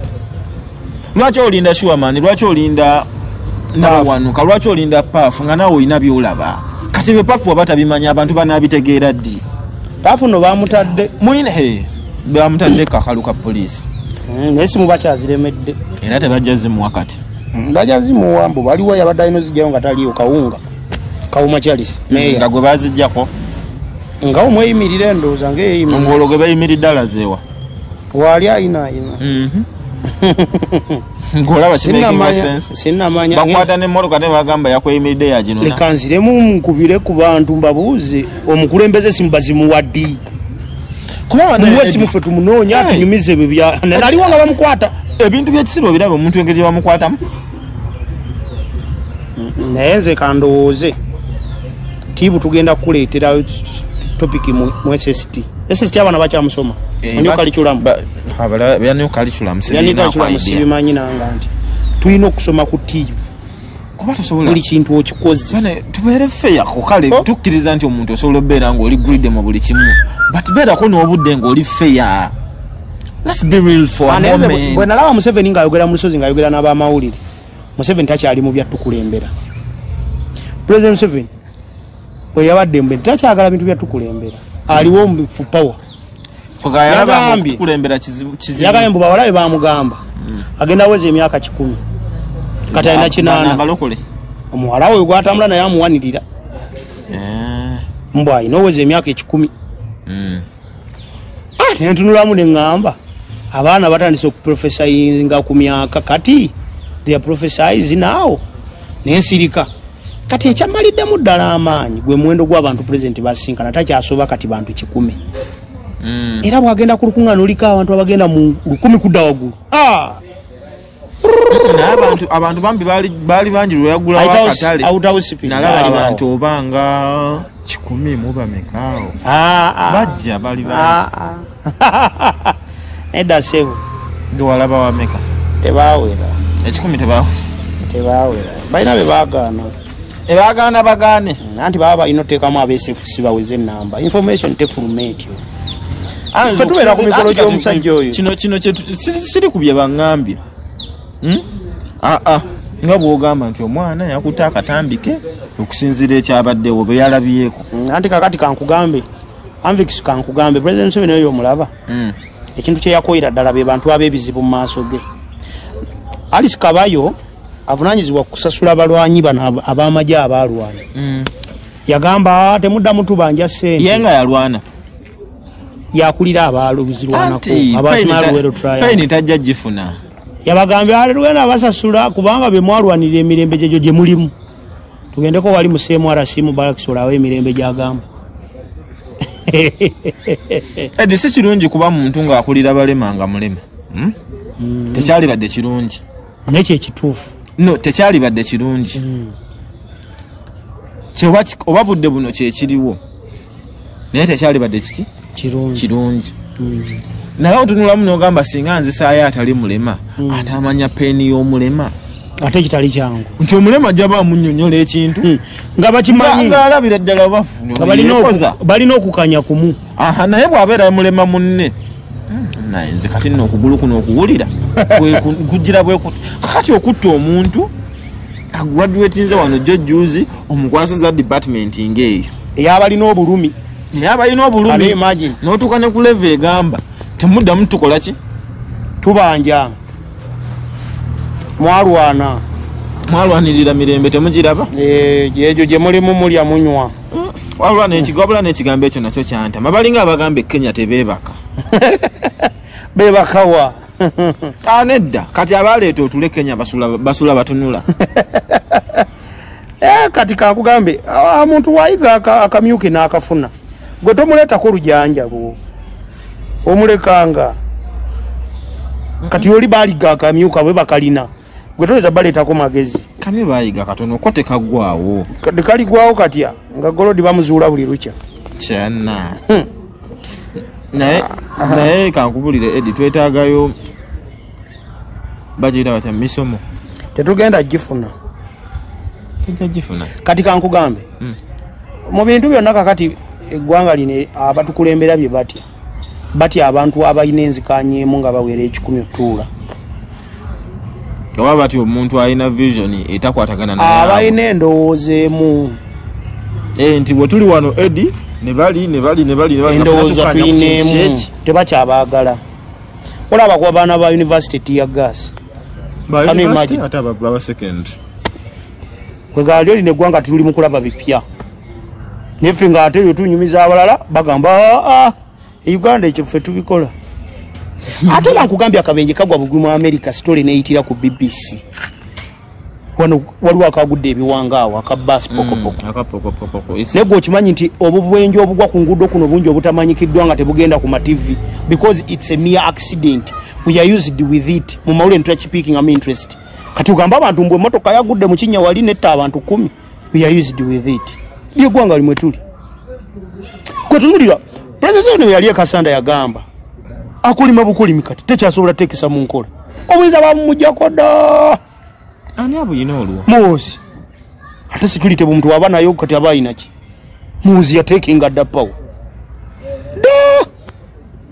[SPEAKER 2] Lwaki olinda Shuamani, lwaki olinda Nawanuka, lwaki olinda Pafu nga nawe olina byolaba. Kati be Pafu wabata bimanya abantu banabitegeera ddi.
[SPEAKER 1] Pafu no bamutadde
[SPEAKER 2] muyina bamutadde kakalu ka poliisi.
[SPEAKER 1] Nesi mubakyaziremedde.
[SPEAKER 2] Era tebajja zimu wakati.
[SPEAKER 1] Bajja zimu wambo baliwo yabadde ayino zijjayo nga taliyo kawunga. Kawuma Charles.
[SPEAKER 2] Nga gwe bazijjako.
[SPEAKER 1] Nga omweyimirira endowooza ng'eyimirira.
[SPEAKER 2] Ng'olwo gwe bayimiridde alazeewa.
[SPEAKER 1] Wali ayina.
[SPEAKER 2] Ngolaba sinamanya bakwata n'emmotoka ne bagamba yakweyimiridde yaginona.
[SPEAKER 1] Leka nziremu nkubire ku bantu mbabuuze omukulembeze simubazimu waddi. Kuba simuffe tumunoonya tunyumize naliwo nga bamukwata.
[SPEAKER 2] Ebintu by'ekisiro biraba omuntu engeri gye bamukwatamu.
[SPEAKER 1] naye nze kandowooze tibu tugenda kukuleetera topic mu SST abaana bakyamusoma new curriculum sibimanyi nanga nti tulina okusoma ku tibu buli kintu okikoze
[SPEAKER 2] tubeere feya kokale tukkiriza nti omuntu osobola obeera ng'oli greedy mu buli kimu but beerako n'obudde ng'oli feya. Let's be real for a moment.
[SPEAKER 1] Bwe nalaba Museveni ng'ayogera mu lusozi ng'ayogera n'abamawulire, Museveni takyali mu byatukulembera. President Museveni bwe yabadde mbe takyagala bintu byatukulembera, aliwo mu power.
[SPEAKER 2] Yagambye kulembera kizibu
[SPEAKER 1] yagambye mbu bawalabe bamugamba agenda weza emyaka 10 kati alina 8
[SPEAKER 2] balokole
[SPEAKER 1] omuwala we gwatambula naye amuwanirira mbwa ino weza emyaka 10 nentunulamu neŋŋamba abaana batandise okuprofesainga ku myaka kati they are prophesizing now nensirika kati ekyamaliddemu ddala amaanyi gwe muwendo gw'abantu pulezidenti basinkana takyasoba kati bantu 10 era bwagenda ku lukuŋŋaana oliko abantu abagenda mu 10 kudda waggulu
[SPEAKER 2] abantu bambi baali bangi lwe yagula wakatale nalaba abantu obanga 10 mu bamekaawo bajja bali bangi
[SPEAKER 1] edda sebo
[SPEAKER 2] ngewalaba wameka
[SPEAKER 1] tebaawera
[SPEAKER 2] 10
[SPEAKER 1] tebaawera balina be baagaana
[SPEAKER 2] bagaane
[SPEAKER 1] anti baba balina oteekamu abeesefusi baweze ennamba information tefulumeetyo fetubeera ku mikolo gy'omusajja oyo
[SPEAKER 2] kino siri ku bye baŋŋambye nga bw'ogamba nti omwana yakuta akatambike okusinziira ekyabaddewo bwe yalabyeko
[SPEAKER 1] anti kakati kankugambe Anvix kankugambe President Museveni oyo omulaba ekintu kye yakoyira ddala be bantu ab'ebizibu mu maaso ge. Alice Kabayo avunaanyizibwa kusasula balwanyi bano ab'amagye abaalwana yagamba temuddamu tubanja ssente
[SPEAKER 2] ye nga yalwana
[SPEAKER 1] yakulira abaalubizirwanako abasimaluwero
[SPEAKER 2] trial tajja gifuna
[SPEAKER 1] yabagambye alwena abasasula kubanga be mwalwanira emirembe gyegyo gye mulimu tugendeko wali museemu arasimu balakisolawo emirembe gyagamba
[SPEAKER 2] edi si kirungi kuba muntu ng'akulira balema nga mulema tekyali badde kirungi
[SPEAKER 1] nekyo ekituufu
[SPEAKER 2] no tekyali badde kirungi oba budde buno kyekiriwo naye tekyali badde kiki kirungi naye otunulamu n'ogamba singa nzisaayo atali mulema ate amanya peeni y'omulema
[SPEAKER 1] ate kitali kyangu
[SPEAKER 2] nti omulema jaba amunnyonnyola ekintu
[SPEAKER 1] nga bakimanyi
[SPEAKER 2] ng'alabira ddala oba
[SPEAKER 1] balina okukanya kumu
[SPEAKER 2] naye bw'abeera mulema munne naye nze kati nno okugulu kuno okuwulira kugira bwekuti kakati okutta omuntu agraduatinze wano jojjuzi omukwasiza department ng'eyo
[SPEAKER 1] ey'abalina obulumi
[SPEAKER 2] n'otuuka ne ku leve egamba temuddamu tukola ki
[SPEAKER 1] tubanja
[SPEAKER 2] mwalwanirira mirembe temugiraba
[SPEAKER 1] egyo gye mulimu mulya munywa
[SPEAKER 2] wabula n'ekigambo ekyo nakyo kyantama balinga abagamba Kenya tebeebaka
[SPEAKER 1] bebakawa
[SPEAKER 2] nedda kati abaleeta otule Kenya basula batunula
[SPEAKER 1] kati kakugambe omuntu wayiga akamyuke n'akafuna gwe tomuleetako lujanjabo omulekanga kati oli baaliga akamyuka bwe bakalina gwe toyinza baleetako magezi
[SPEAKER 2] kamye baayiga katono ko tekaggwawo
[SPEAKER 1] kaligwawo katya nga golodi bamuzuula buli lukya
[SPEAKER 2] kyana naye kankubulire Edi twetaagayo bagiyita batya misomo
[SPEAKER 1] tetugenda gifuna kati kankugambe mu bintu byonna kakati eggwanga line abatukulembera bye batya abantu abalina enzikanyemu nga bawera 10 otuula
[SPEAKER 2] oba batya omuntu alina vision etakwatagana naye
[SPEAKER 1] abalina endowooza emu
[SPEAKER 2] nti bwe tuli wano Edi ne bali
[SPEAKER 1] endowooza tulineemu tebakyabaagala olaba ku abaana ba university tiya gas kwegali oli neggwanga tituli mu kulaba bipya neffe nga ate ebyo tunyumiza abalala bagamba Uganda ekyo ffe tubikola ate bankugambye akabenje kagwa bugwi mu America story neyitira ku BBC wano waliwo akagudde ebiwangaawo akabasi pokopoko nego okimanyi nti obubwenje obugwa ku nguudo kuno bungi obutamanyikiddwa nga tebugenda ku TV because it's a mere accident we are used with it mu mawulire ntwa speaking am interest kati ugamba abantu mbwe motoka yagudde mu Kinnya wali netta abantu 10 we are used with it lye gwanga limwe tuli kwe tunulira president yali ekasanda yagamba akulima bukulimi kati tekyasobola tekisa mu nkola obuyinza bamujjako dda
[SPEAKER 2] ani abo yino olwo
[SPEAKER 1] muzi ate security bwe muntu waba nayo kati aba ayina ki muzi yatekinga dda pawo da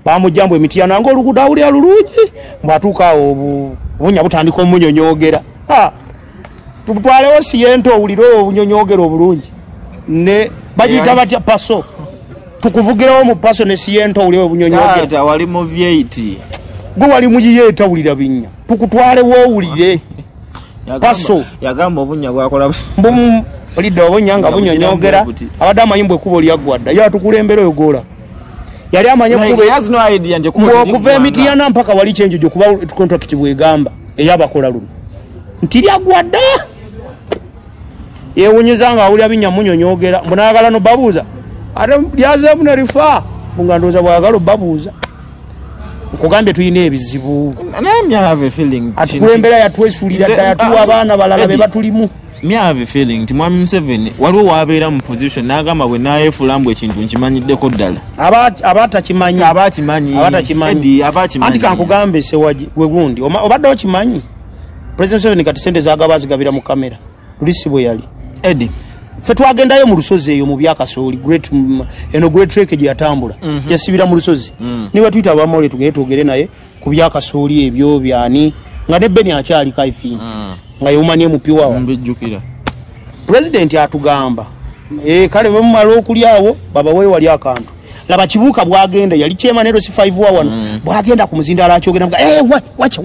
[SPEAKER 1] bamujjambo emiti yananga oluguudo awulira lulungi mbwatuuka awo obunya butandika omunyonyogera tutwalewo siyento owulire obunyonyogera obulungi ne bagiyita batya paso tukuvugirawo mu paso ne siyento owulire obunyonyogera
[SPEAKER 2] wali mu V8
[SPEAKER 1] gwe wali muyiyeeta owulira binnya tukutwalewo owulire paso
[SPEAKER 2] yagamba obunya bwakola
[SPEAKER 1] olidde obunya nga bunyonyogera abadde amanyi bwe kubo lyagwadda yatukulembera oyo goola yali amanye okuva emiti yana mpaka wali kyenjojo kuba contract bwegamba eyabakola luno nti lyagwadda yewunyuza nga awulira binnya munyonyogera mbunayagala nobabuuza ate lyazeemu ne lifa nga ndowooza bwayagala obabuuza nkugambye tulina ebizibu atukulembera yatwesuulira dda yatuwa abaana balala be batulimu
[SPEAKER 2] me have a feeling nti mwami Museveni waliwo wabeera mu position n'agamba bwe nayeefulambwa ekintu nkimanyiddeko ddala
[SPEAKER 1] abatakimanyi anti kankugambe sewaji wegundi obadde okimanyi president Museveni kati sente zagaba azigabira mu kamera lulisi bwe yali
[SPEAKER 2] Eddie
[SPEAKER 1] ffe twagendayo mu lusozi eyo mu byakasooli eno great trek gye yatambula yasibira mu lusozi niwe tuyita abamawulire tugende twogere naye ku byakasooli ebyo byani nga ne Beni akyali kaifi nga yewumanye mupiwawa
[SPEAKER 2] mbijjukira
[SPEAKER 1] president atugamba kale bamumala okulyawo baba we wali akantu laba kibuuka bwagenda yali chema nero si 5 wa wano bwagenda ku muzindala akyogera mga wacha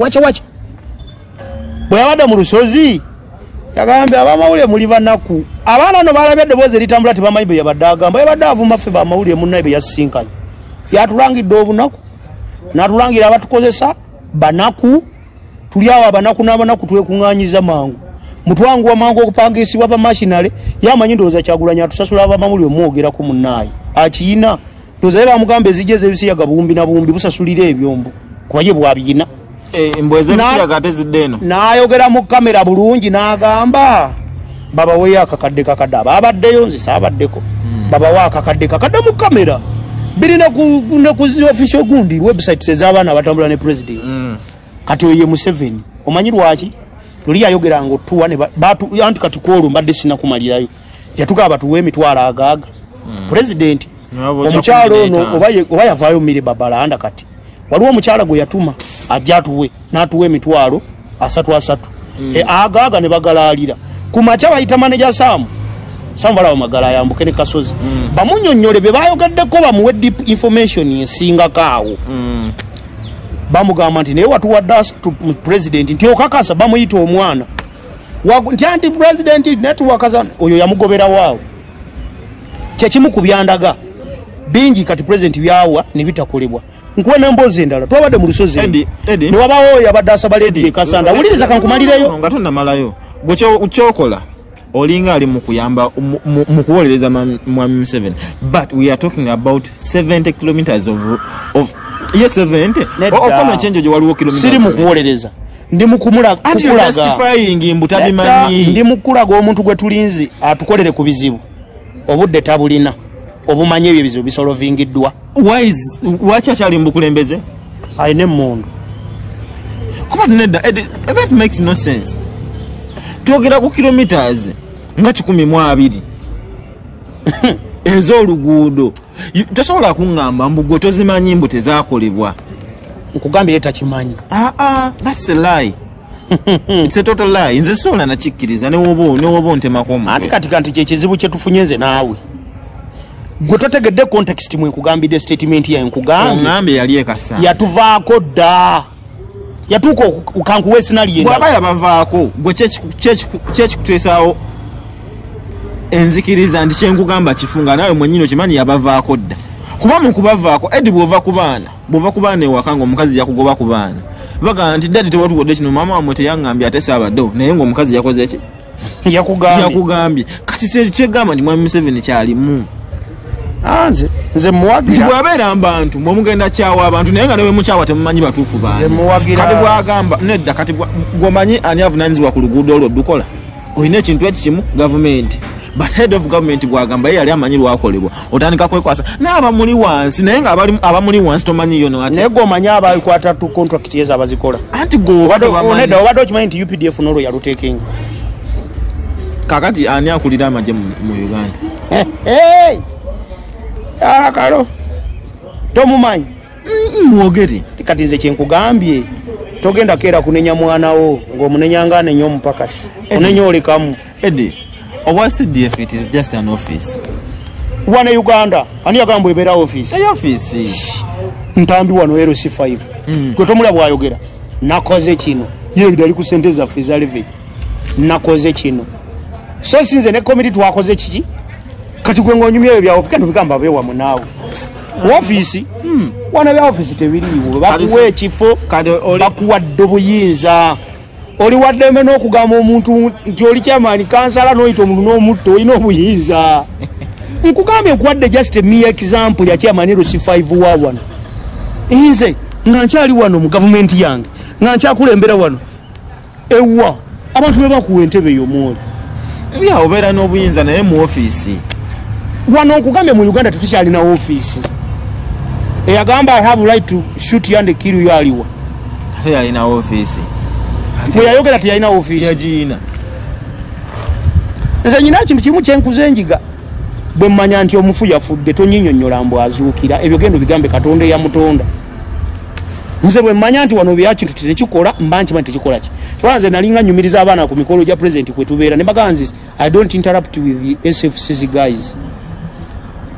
[SPEAKER 1] bwe yabadde mu lusozi yagambe abamawulire muli banaku abaana no balabye eddoboozi eritambula tebamanyi bwe yabadde agamba yabadde avuma ffe bamawulire munnaye be yasinkanye yatulangidde obunaku n'atulangira abatukozesa banaku tuliawo abanaku n'abanaku twekuŋŋaanyiza mangu mutwangu wa mangu okupangisibwa ba mashinale yamanyi ndowooza Kyagulanyi atusasula abamawulire omwogerako munnaye akiyina ndowooza ye bamugamba ezijja ez'ebisiyaga buwumbi na buwumbi busasulira ebyombo kuba ye bwabiyina
[SPEAKER 2] mbwezebisiyaga ate zidde eno
[SPEAKER 1] n'ayogera mu kamera bulungi n'agamba babaweyo akakadde kakadde ababaddeyo nze saabaddeko babawe akakadde kakadde mu kamera biri ne ku zi official gundi website ez'abaana abatambula ne president kati oye Museveni omanyi lwaki luli yayogeranga otuwa ne anti kati kwolwo mbadde sinakumalirayo yatugaba tuwe emitwalo agaaga president omukyalo ono oba yavaayo mmere babalanda kati waliwo omukyala gwe yatuma ajja atuwe n'atuwa emitwalo 3 agaaga ne bagalaalira ku makya bayita maneja Samu balaba magala yambuke ne kasozi bamunyonyole bye bayogeddeko bamuwe deep information ensingako awo bamugamba nti naye watuwadde asatu president nti okakasa bamuyita omwana nti anti president netwakaza oyo yamugobera waawo kyekimu ku byandaga bingi kati president byawa ne bitakolebwa nkuwe n'emboozi endala twabadde mu lusozi ne wabawo yabadde asaba leedi ekasanda wuliriza kankumalireyo
[SPEAKER 2] nga tonnamalayo gwe olinga ali mu kuyamba mu kuwolereza mwami Museveni but we are talking about 70 kilometers of yes 70 okoma chenjo jo waliwo kilometers
[SPEAKER 1] siri mu kuwolereza ndi mu kumulaga
[SPEAKER 2] justifying mbutabimanyi
[SPEAKER 1] ndi mu kulaga omuntu gwe tulinzi atukolere ku bizibu obudde tabulina obumanye ebyo bizibu bisolovingiddwa
[SPEAKER 2] wakyali mbukulembeze
[SPEAKER 1] ayine mundu
[SPEAKER 2] kuba tunedda that makes no sense twogera ku kilometers nga 12 ez'oluguudo tosobola kuŋŋamba mbugo tozimanyi mbu tezaakolebwa
[SPEAKER 1] nkugambye takimanyi
[SPEAKER 2] that's a lie it's a total lie nze sola nakikkiriza newoba ntemako
[SPEAKER 1] ati kati kyekizibu kyetufunye nze naawe gwe totegedde context mwe nkugambidde statement yayo
[SPEAKER 2] nkugambye yali ekasa
[SPEAKER 1] yatuvaako dda yatuuka kankuwe sinaliyenda
[SPEAKER 2] bwaba yabavaako gwe kyekikuteesaawo enzikiriza nti kyenkugamba kifunga nawe mwenyini okimanyi yabavaako dda kuba mukubavaako edi bwova ku baana ewaka nga omukazi yakugoba ku baana baga nti dadi tewatugodde kino maama wamwe teyaŋŋambye ate saabaddewo naye ngaomukazi yakoze ki yakugambye kati kyegamba nti mwami Museveni kyalimu
[SPEAKER 1] nze nze muwagira
[SPEAKER 2] bwabeera mbantu mwemugenda kyawa abantu naye nga newe mukyawa temumanyi batuufu baani kati bwagamba nedda kati gwomanyi ani avunanyizibwa ku luguudo olwo dukola olina ekintu eki kimu gavumenti but head of government bwagamba ye yali amanyi lwakolebwa otandika kwekwasa n'abamuli wansi naye nga abamuli wansi tomanyi yo noati
[SPEAKER 1] naye gwomanyi abakwata tu contract yezo abazikola
[SPEAKER 2] anti
[SPEAKER 1] nedda obadde okimanyi nti UPDF n'olwo yalutekinga
[SPEAKER 2] kakati ani akulira amagye mu Uganda
[SPEAKER 1] akalo tomumanyi
[SPEAKER 2] mwogere
[SPEAKER 1] kati nze kyenkugambye togenda keera kunenya mwanawo ng'omunenyanga anenya omupakasi onenya olekamu
[SPEAKER 2] Eddie obwa CDF it is just an office
[SPEAKER 1] wana Uganda ani yagamba ebeera office ntambi wano LC5 gwe tomulya bwayogera nakoze kino ye bidali ku sente zaffe za levy nakoze kino so sinze ne committee twakoze kiki kati gwe ngonyumya ebyo bya office bigamba bewa munaawo office wana bya office tebiriwo bakuwe ekifo bakuwadde buyinza oli waddeme n'okugamba omuntu nti oli kyamaani kansala n'oyita omuntu n'omutto olina obuyinza nkugambye nkuwadde just a mere example ya kyamaani LC5 wa wano nze nga nkyali wano mu gavumenti yange nga nkyakulembera wano ewa abantu be bakuwa entebe y'omwoli
[SPEAKER 2] ya obeera n'obuyinza naye mu office
[SPEAKER 1] wano nkugambye mu Uganda tetukyalina office eyagamba I have right to shoot you and kill you aliwa
[SPEAKER 2] yalina office
[SPEAKER 1] mwe yayogera tiyalina office
[SPEAKER 2] yagiina
[SPEAKER 1] nze nyina kintu kimu kyenkuze enjiga bwe mmanya nti omufu yafudde tonyinyonnyola mbu azuukira ebyo gendo bigambe Katonda eyamutonda nze bwe mmanya nti wano bya kintu tekikola mba nkimanyi tekikola ki kubanga nze nalinga nyumiriza abaana ku mikolo gya president kwe tubeera ne baganzi I don't interrupt with the SFCC guys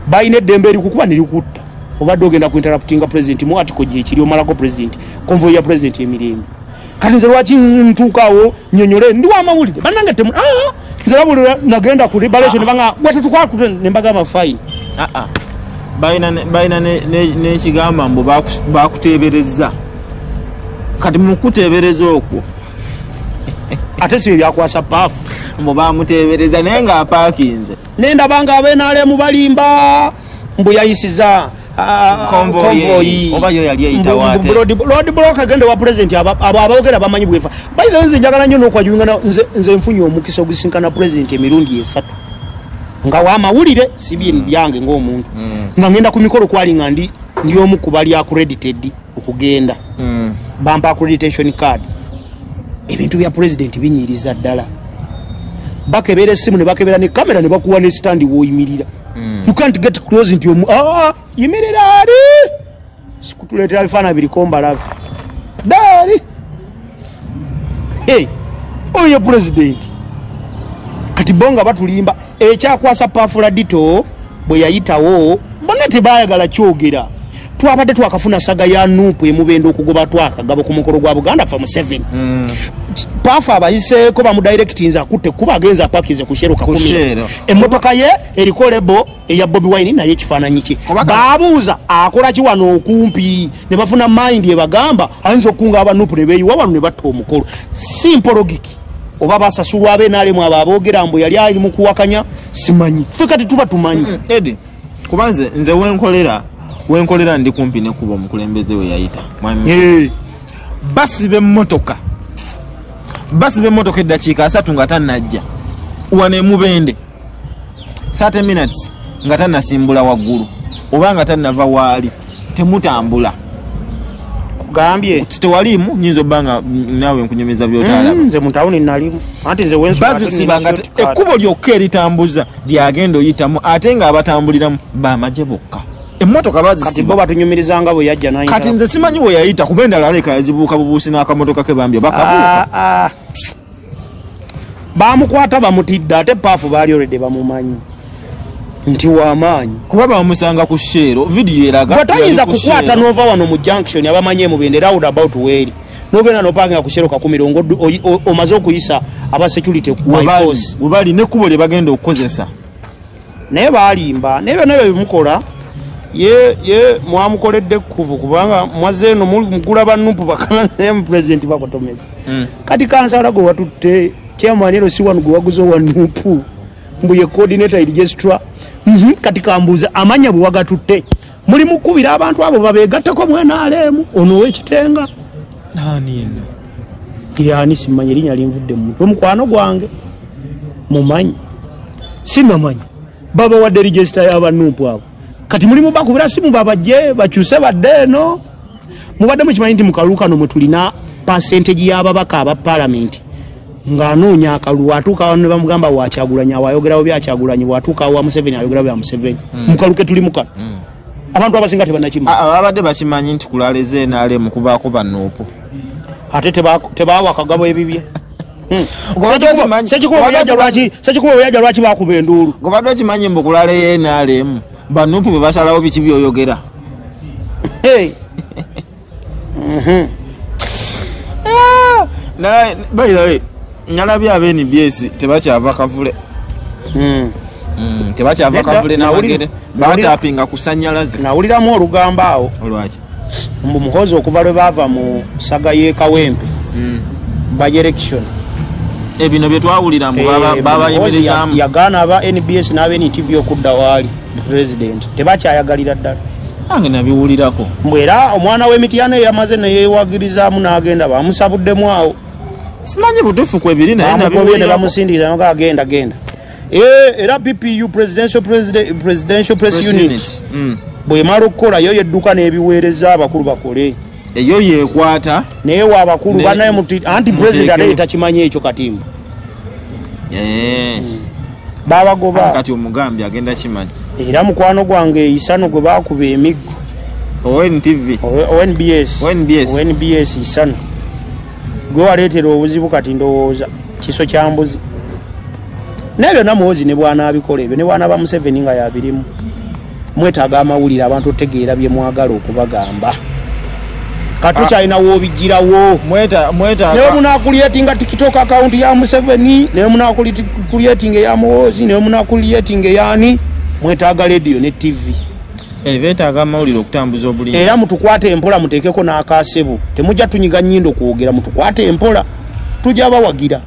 [SPEAKER 1] bayina eddembe erikukuba nerikutta obadde ogenda ku interruptinga president mu article gye kiri omalako president convoy ya president emirembe kati nze lwaki ntuukawo nnyonnyole ndi w'amawulire bannange temu nze labulira nagenda ku liberation banga bwetetukwakute ne mbagamba fine
[SPEAKER 2] bayina n'ekigamba mbu bakuteebereza kati mukuteebereza okwo
[SPEAKER 1] ate si bye byakwasa paafu
[SPEAKER 2] mbu bamuteebereza naye ng'apaakinze
[SPEAKER 1] nendabanga ab'NRM balimba mbu yayisiza
[SPEAKER 2] konvoyi oba yo yali eyitawo ate
[SPEAKER 1] road block agenda wa president abo abawogera bamanyi bwefa bayiga nze njagala nnyo n'okwajungana nze nfunye omukisa ogisinkana president emirundi esatu nga w'amawulire si byange ng'omuntu nga ngenda ku mikolo kwalinga ndi omu ku bali accredited okugenda bampa accreditation card ebintu bya president binyiriza ddala bakebera essimu ne bakebera ne kamera ne bakuwa ne stand w'oyimirira you can't get close nti yimirira ali sikutuleetera bifaana birikomba labi dali oyo president kati bonga batulimba ekyakwasa Pafula Dito bwe yayitawo bonna tebayagala kyogera twabadde twakafuna saga ya Nuupu emubenda okugoba twakagabo ku mukolo gwa Buganda from 7 Pafa abayiseeko bamudirectinze akutte kuba agenza pakize kusheruka kumira emmotoka ye eriko lebo eya Bobi Wine naye ekifaananyi kye baabuuza akola ki wano okumpi ne bafuna mind ebagamba ayinza okunga aba Nuupu ne beeyiwa wano ne batta omukolo simple logic oba basasulwa ab'NRM abo aboogera mbu yali ali mu kuwakanya simanyi ffe kati tuba tumanyi
[SPEAKER 2] Eddie kuba nze wenkolera ndi kumpi ne kuba omukulembeze we yayita basi b'emmotoka eddakiika 3 nga tannajja wane mubende 30 minutes nga tannasimbula waggulu oba nga tannava waali temutambula
[SPEAKER 1] kugambye
[SPEAKER 2] tewalimu nyinza obbanga naawe nkunyumiriza by'otaalaba
[SPEAKER 1] nze mu tawuni nalimu anti nze
[SPEAKER 2] bazisibanga ekkubo lyokka eritambuza lyagenda oyitamu ate nga abatambuliramu bamagye bokka emmotoka
[SPEAKER 1] bazisiba batunyumirizanga bwe yajja naye
[SPEAKER 2] kati nze simanyi we yayita kuba endala aleka yazibuuka bubuusi n'akamotoka ke bambye bakabuuka
[SPEAKER 1] bamukwata bamutidde ate Paafu baali olredde bamumanyi nti w'amaanyi
[SPEAKER 2] kuba bamusanga ku sheero vidiyo eraga
[SPEAKER 1] bwetayinza kukwata n'ova wano mu junction abamanyi emubende roundabout weeri n'ogenda n'opangira ku sheero kakumirongo omaze okuyisa aba security force
[SPEAKER 2] webali n'ekkubo lye bagenda okukozesa
[SPEAKER 1] naye baalimba naye byonna ebyo bimukola ye mwamukoledde ekkubo kubanga mwaze eno mugula bannupu bakanaemu president bakotomeza kati kansala gwe watutte chairman LC1 gwe waguze wa Nuupu mbu ye coordinator registrar kati kambuuza amanya bwe wagatutte muli mukubira abantu abo babegattako mwenaalemu ono w'ekitenga yani simanyi erinnya linvudde mu mutwe mukwano gwange mumanyi sinamanyi baba wadde register y'abanumpu abo kati mulimu bakubira simu babajje bakyuse badde eno mubadde mukimanyi nti mu kalulu kano mwe tulina percentage y'ababaka aba parliament ng'anoonya akalulu atuuka wano ne bamugamba wakyagulanye awayogerawo byakyagulanye bw'atuuka wa Museveni ayogera bya Museveni mu kalu ke tulimu kano abantu abasinga tebannakimanya
[SPEAKER 2] abadde bakimanyi nti kulaleze enaale mu kubaako bannuupu
[SPEAKER 1] ate tebaawa akagabo ebibye sekikuba oyaja lwaki bakuba enduulu
[SPEAKER 2] gobadde okimanyi mbu kulaleyo enaalemu bannuupu bwe basalawo biki byoyogera by the way nyalabye aba NBS tebakyava kavule tebakyava kavule namagere batapinga kusanyalaze
[SPEAKER 1] nawuliramu olugamba awo
[SPEAKER 2] olwaki
[SPEAKER 1] mbu muhozi okuva lwe baava mu saga y'ekawempe by election
[SPEAKER 2] ebino bye twawulira mbu babayimirizaamu
[SPEAKER 1] yagaana aba NBS n'aba NTV okudda waali president tebakyayagalira ddala
[SPEAKER 2] ange nabiwulirako
[SPEAKER 1] mbwe era omwana w'emityana eyamaze neyewagirizaamu n'agenda bamusabuddemu awo
[SPEAKER 2] simanyi butuufu kwebiri naye
[SPEAKER 1] nabiwulira bamusindikiza noga agenda era PPU presidential press unit bw'emala okukola yo yedduka n'ebiweereza abakulu bakole
[SPEAKER 2] eyo yeekwata
[SPEAKER 1] naye wa abakulu banaye anti president ate takimanyi ekyo katimba babagoba
[SPEAKER 2] kati omugambi agenda kimanyi
[SPEAKER 1] era mukwano gwange isano gwe bakuba emiggo ONBS isano gwe waleetera obuzibu kati ndowooza kiso kya mbuzi nebyo namuwozi ne bwana abikola ebyo ne bwana ba Museveni nga yabirimu mwetaaga amawulire abantu otegeera bye mwagala okubagamba katukyalina woobigirawo newe munakuliyetinga TikTok account ya Museveni newe munakuliyetinga eya muwozi newe munakuliyetinga eyani mwetaaga radio ne TV
[SPEAKER 2] beetaaga amawulire okutambuza obulimi
[SPEAKER 1] era mutukwate empola muteekeko n'akasebu temujja tunyiga nnyindo kwogera mutukwate empola tujja bawagira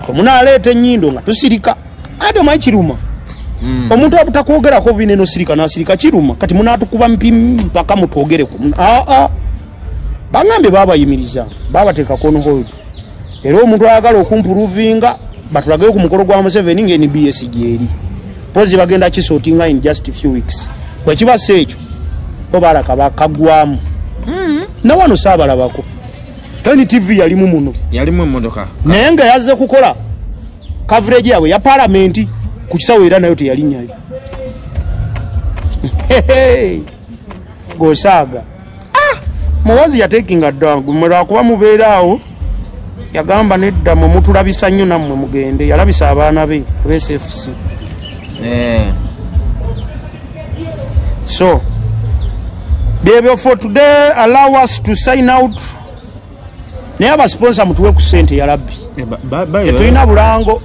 [SPEAKER 1] omunaaleeta ennyindo nga tusirika ate omanyi kiruma omuntu abutakwogerako bineno sirika nasirika kiruma kati munaatukuba mpaka mutwogereko bangambye babayimiriza babateekako on hold era omuntu ayagala okumpuluvinga batulageyo ku mukolo gwa Museveni nga NBS gyeri pozi bagenda kisootinga in just few weeks bwekibasa ekyo obalaka bakagwamu nawano saabalabako NTV yalimu muno
[SPEAKER 2] yalimu emmotoka
[SPEAKER 1] naye nga yazze kukola coverage yaabwe ya parliament ku kisawo era nayo teyalinyayo gosaaga muwozi yatekinga ddangu mwera kuba mubeeraawo yagamba nedda mwe mutulabisa nnyo nammwe mugende yalabisa abaana be SFC so baby for today allow us to sign out naye abasponsa mutuwe ku ssente ya labbi tetulina bulango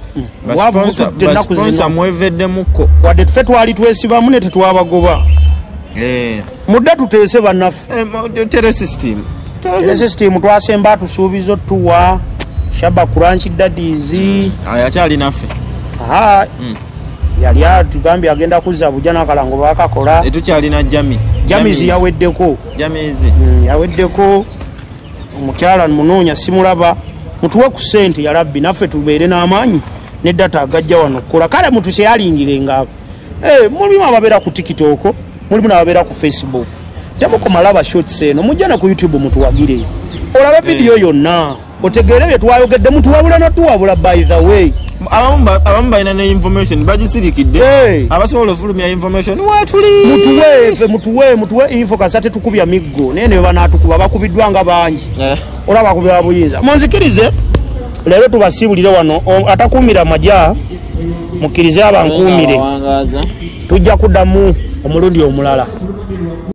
[SPEAKER 1] wavutudde ennaku zino
[SPEAKER 2] mweveddemukko
[SPEAKER 1] wadde tufe twali twesibamu ne tetwabagoba mudde tuteese bannaffe telesystem twasemba tusuubiza otuwa shaba kuranchi daddies
[SPEAKER 2] ayakyali naffe
[SPEAKER 1] yali atugambye agenda kuzza bujja n'akalango bakakola
[SPEAKER 2] tetukyalina
[SPEAKER 1] jamizi yaweddeko yaweddeko omukyala munoonya simulaba mutuwe ku ssente ya labbi naffe tubeere n'amaanyi neddata agajja wano okukola kale mutu kyeyalingire mulimu ababeera ku TikTok mulimu n'ababeera ku Facebook temukomalaba shots eno mujja ne ku YouTube mutuwagire olabe vidiyo yonna otegeere bye twayogedde mutuwabula notuwabula by the way
[SPEAKER 2] abamu balina ne information bagisirikidde abasobola ofulumya information wetuli
[SPEAKER 1] mutuwe info kasate tukubya miggo naye ne banaatukuba bakubiddwa nga bangi olaba bakubya buyinza munzikirize leero tubasiibulire wano atakuumira majja mukkirize abankuumire tujja kuddamu omulundi omulala